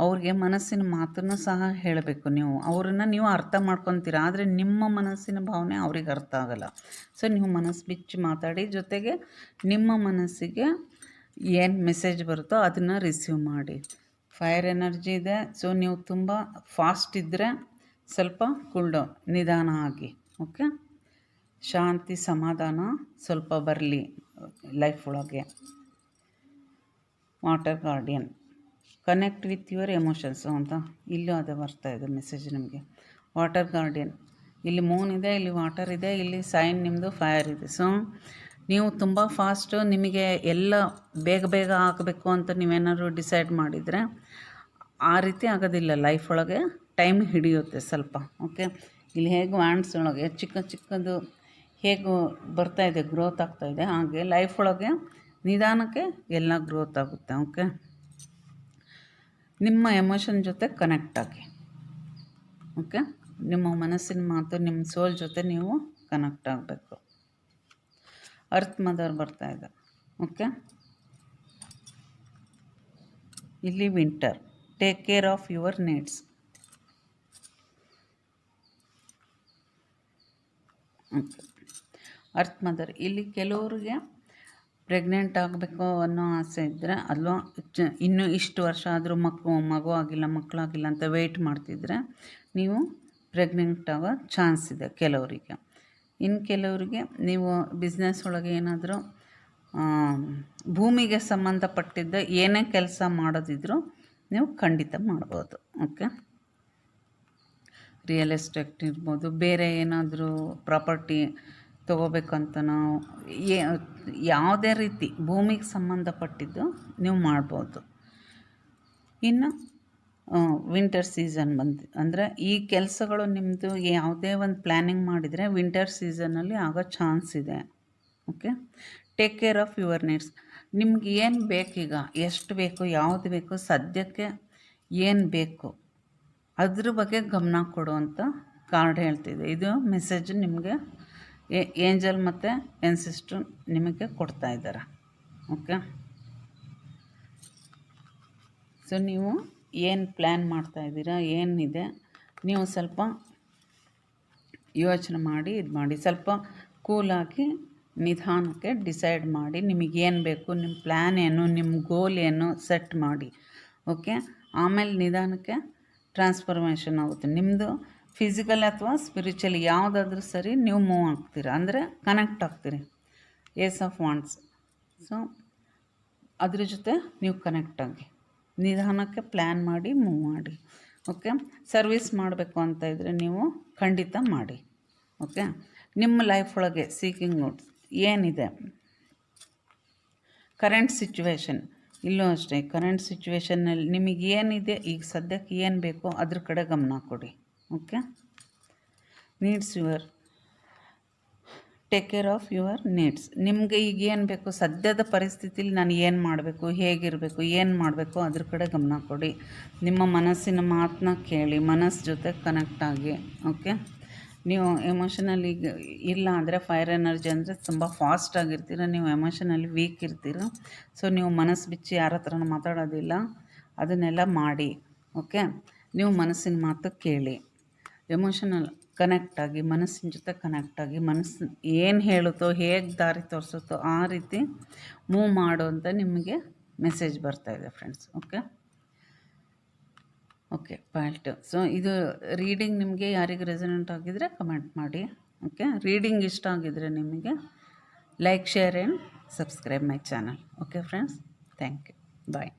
ಅವ್ರಿಗೆ ಮನಸ್ಸಿನ ಮಾತನ್ನು ಸಹ ಹೇಳಬೇಕು. ನೀವು ಅವರನ್ನು ನೀವು ಅರ್ಥ ಮಾಡ್ಕೊತೀರ, ಆದರೆ ನಿಮ್ಮ ಮನಸ್ಸಿನ ಭಾವನೆ ಅವ್ರಿಗೆ ಅರ್ಥ ಆಗೋಲ್ಲ. ಸೊ ನೀವು ಮನಸ್ಸು ಬಿಚ್ಚಿ ಮಾತಾಡಿ, ಜೊತೆಗೆ ನಿಮ್ಮ ಮನಸ್ಸಿಗೆ ಏನು ಮೆಸೇಜ್ ಬರುತ್ತೋ ಅದನ್ನು ರಿಸೀವ್ ಮಾಡಿ. ಫೈರ್ ಎನರ್ಜಿ ಇದೆ, ಸೊ ನೀವು ತುಂಬ ಫಾಸ್ಟ್ ಇದ್ದರೆ ಸ್ವಲ್ಪ ಕೂಲ್ ಡೌನ್, ನಿಧಾನ ಆಗಿ. ಓಕೆ, ಶಾಂತಿ ಸಮಾಧಾನ ಸ್ವಲ್ಪ ಬರಲಿ ಲೈಫ್ ಒಳಗೆ. Water guardian, connect with your emotions ಅಂತ ಇಲ್ಲೂ ಅದೇ ಬರ್ತಾಯಿದೆ ಮೆಸೇಜ್ ನಿಮಗೆ. ವಾಟರ್ ಗಾರ್ಡಿಯನ್, ಇಲ್ಲಿ ಮೂನ್ ಇದೆ, ಇಲ್ಲಿ ವಾಟರ್ ಇದೆ, ಇಲ್ಲಿ ಸೈನ್ ನಿಮ್ಮದು ಫೈರ್ ಇದೆ. ಸೊ ನೀವು ತುಂಬ ಫಾಸ್ಟು, ನಿಮಗೆ ಎಲ್ಲ ಬೇಗ ಬೇಗ ಆಗಬೇಕು ಅಂತ ನೀವೇನಾದ್ರು ಡಿಸೈಡ್ ಮಾಡಿದರೆ ಆ ರೀತಿ ಆಗೋದಿಲ್ಲ. ಲೈಫ್ ಒಳಗೆ ಟೈಮ್ ಹಿಡಿಯುತ್ತೆ ಸ್ವಲ್ಪ. ಓಕೆ, ಇಲ್ಲಿ ಹೇಗೆ ವ್ಯಾಂಡ್ಸ್ ಒಳಗೆ ಚಿಕ್ಕ ಚಿಕ್ಕದು ಹೇಗೆ ಬರ್ತಾಯಿದೆ, ಗ್ರೋತ್ ಆಗ್ತಾಯಿದೆ, ಹಾಗೆ ಲೈಫ್ ಒಳಗೆ ನಿಧಾನಕ್ಕೆ ಎಲ್ಲ ಗ್ರೋತ್ ಆಗುತ್ತೆ. ಓಕೆ, ನಿಮ್ಮ ಎಮೋಷನ್ ಜೊತೆ ಕನೆಕ್ಟ್ ಆಗಿ. ಓಕೆ, ನಿಮ್ಮ ಮನಸ್ಸಿನ ಮಾತು, ನಿಮ್ಮ ಸೋಲ್ ಜೊತೆ ನೀವು ಕನೆಕ್ಟ್ ಆಗಬೇಕು. ಅರ್ತ್ ಮದರ್ ಬರ್ತಾಯಿದೆ. ಓಕೆ, ಇಲ್ಲಿ winter, take care of your needs. Okay, earth mother, ಇಲ್ಲಿ ಕೆಲವರಿಗೆ ಪ್ರೆಗ್ನೆಂಟ್ ಆಗಬೇಕು ಅನ್ನೋ ಆಸೆ ಇದ್ದರೆ, ಅಲ್ವಾ, ಇನ್ನೂ ಇಷ್ಟು ವರ್ಷ ಆದರೂ ಮಗು ಆಗಿಲ್ಲ, ಮಕ್ಕಳಾಗಿಲ್ಲ ಅಂತ ವೆಯ್ಟ್ ಮಾಡ್ತಿದ್ರೆ ನೀವು ಪ್ರೆಗ್ನೆಂಟ್ ಆಗೋ ಚಾನ್ಸ್ ಇದೆ ಕೆಲವರಿಗೆ. ಇನ್ನು ಕೆಲವರಿಗೆ ನೀವು ಬಿಸ್ನೆಸ್ ಒಳಗೆ ಏನಾದರೂ ಭೂಮಿಗೆ ಸಂಬಂಧಪಟ್ಟಿದ್ದ ಏನೇ ಕೆಲಸ ಮಾಡೋದಿದ್ರೂ ನೀವು ಖಂಡಿತ ಮಾಡ್ಬೋದು. ಓಕೆ, ರಿಯಲ್ ಎಸ್ಟೇಟ್ ಇರ್ಬೋದು, ಬೇರೆ ಏನಾದರೂ ಪ್ರಾಪರ್ಟಿ ತೊಗೋಬೇಕಂತನೋ, ಯಾವುದೇ ರೀತಿ ಭೂಮಿಗೆ ಸಂಬಂಧಪಟ್ಟಿದ್ದು ನೀವು ಮಾಡ್ಬೋದು. ಇನ್ನು ವಿಂಟರ್ ಸೀಸನ್ ಅಂದರೆ ಈ ಕೆಲಸಗಳು ನಿಮ್ಮದು ಯಾವುದೇ ಒಂದು ಪ್ಲ್ಯಾನಿಂಗ್ ಮಾಡಿದರೆ ವಿಂಟರ್ ಸೀಸನಲ್ಲಿ ಆಗೋ ಚಾನ್ಸ್ ಇದೆ. Okay, take care of your needs. ನಿಮ್ಗೆ ಏನು ಬೇಕೀಗ, ಎಷ್ಟು ಬೇಕು, ಯಾವುದು ಬೇಕು, ಸದ್ಯಕ್ಕೆ ಏನು ಬೇಕು ಅದ್ರ ಬಗ್ಗೆ ಗಮನ ಕೊಡುವಂಥ ಕಾರ್ಡ್ ಹೇಳ್ತಿದೆ. ಇದು ಮೆಸೇಜ್ ನಿಮಗೆ ಏಂಜಲ್ ಮತ್ತು ಎನ್ಸಿಸ್ಟರ್ ನಿಮಗೆ ಕೊಡ್ತಾ ಇದ್ದಾರೆ. ಓಕೆ, ಸೊ ನೀವು ಏನು ಪ್ಲ್ಯಾನ್ ಮಾಡ್ತಾಯಿದ್ದೀರಾ, ಏನಿದೆ, ನೀವು ಸ್ವಲ್ಪ ಯೋಚನೆ ಮಾಡಿ ಇದು ಮಾಡಿ, ಸ್ವಲ್ಪ ಕೂಲಾಗಿ ನಿಧಾನಕ್ಕೆ ಡಿಸೈಡ್ ಮಾಡಿ ನಿಮಗೇನು ಬೇಕು, ನಿಮ್ಮ ಪ್ಲ್ಯಾನ್ ಏನು, ನಿಮ್ಮ ಗೋಲ್ ಏನು ಸೆಟ್ ಮಾಡಿ. ಓಕೆ, ಆಮೇಲೆ ನಿಧಾನಕ್ಕೆ ಟ್ರಾನ್ಸ್ಫಾರ್ಮೇಷನ್ ಆಗುತ್ತೆ ನಿಮ್ಮದು. ಫಿಸಿಕಲ್ ಅಥವಾ ಸ್ಪಿರಿಚುವಲಿ ಯಾವುದಾದ್ರೂ ಸರಿ ನೀವು ಮೂವ್ ಆಗ್ತೀರಾ, ಅಂದರೆ ಕನೆಕ್ಟ್ ಆಗ್ತೀರಿ. ಏಸ್ ಆಫ್ ವಾಂಡ್ಸ್, ಸೊ ಅದ್ರ ಜೊತೆ ನೀವು ಕನೆಕ್ಟ್ ಆಗಿ ನಿಧಾನಕ್ಕೆ ಪ್ಲ್ಯಾನ್ ಮಾಡಿ ಮೂವ್ ಮಾಡಿ. ಓಕೆ, ಸರ್ವಿಸ್ ಮಾಡಬೇಕು ಅಂತ ಇದ್ದರೆ ನೀವು ಖಂಡಿತ ಮಾಡಿ. ಓಕೆ, ನಿಮ್ಮ ಲೈಫ್ ಒಳಗೆ ಸೀಕಿಂಗ್ ನೋಟ್ಸ್ ಏನಿದೆ, ಕರೆಂಟ್ ಸಿಚುವೇಶನ್, ಇಲ್ಲೂ ಅಷ್ಟೇ ಕರೆಂಟ್ ಸಿಚುವೇಷನ್ನಲ್ಲಿ ನಿಮಗೇನಿದೆ ಈಗ ಸದ್ಯಕ್ಕೆ ಏನು ಬೇಕೋ ಅದ್ರ ಕಡೆ ಗಮನ ಕೊಡಿ. Okay, needs your take care of your needs. ನಿಮಗೆ ಈಗ ಏನು ಬೇಕು ಸದ್ಯದ ಪರಿಸ್ಥಿತಿಲಿ ನಾನು ಏನು ಮಾಡಬೇಕು, ಹೇಗಿರಬೇಕು, ಏನು ಮಾಡಬೇಕು ಅದ್ರ ಕಡೆ ಗಮನ ಕೊಡಿ. ನಿಮ್ಮ ಮನಸ್ಸಿನ ಮಾತನ್ನ ಕೇಳಿ, ಮನಸ್ಸು ಜೊತೆ ಕನೆಕ್ಟ್ ಆಗಿ. ಓಕೆ, ನೀವು ಎಮೋಷನಲಿ ಇಲ್ಲ ಅಂದರೆ ಫೈರ್ ಎನರ್ಜಿ ಅಂದರೆ ತುಂಬ ಫಾಸ್ಟಾಗಿರ್ತೀರ, ನೀವು ಎಮೋಷನಲಿ ವೀಕ್ ಇರ್ತೀರ. ಸೊ ನೀವು ಮನಸ್ಸು ಬಿಚ್ಚಿ ಯಾರ ಹತ್ರನೂ ಮಾತಾಡೋದಿಲ್ಲ, ಅದನ್ನೆಲ್ಲ ಮಾಡಿ. ಓಕೆ, ನೀವು ಮನಸ್ಸಿನ ಮಾತು ಕೇಳಿ, ಎಮೋಷನಲ್ ಕನೆಕ್ಟಾಗಿ, ಮನಸ್ಸಿನ ಜೊತೆ ಕನೆಕ್ಟಾಗಿ, ಮನಸ್ಸು ಏನು ಹೇಳುತ್ತೋ, ಹೇಗೆ ದಾರಿ ತೋರಿಸುತ್ತೋ ಆ ರೀತಿ ಮೂವ್ ಮಾಡು ಅಂತ ನಿಮಗೆ ಮೆಸೇಜ್ ಬರ್ತಾಯಿದೆ ಫ್ರೆಂಡ್ಸ್. Okay point. ಸೊ ಇದು ರೀಡಿಂಗ್ ನಿಮಗೆ ಯಾರಿಗೆ ರೆಸನೆಂಟ್ ಆಗಿದರೆ ಕಮೆಂಟ್ ಮಾಡಿ. ಓಕೆ, ರೀಡಿಂಗ್ ಇಷ್ಟ ಆಗಿದರೆ ನಿಮಗೆ like, share and subscribe my channel. Okay friends, thank you, bye.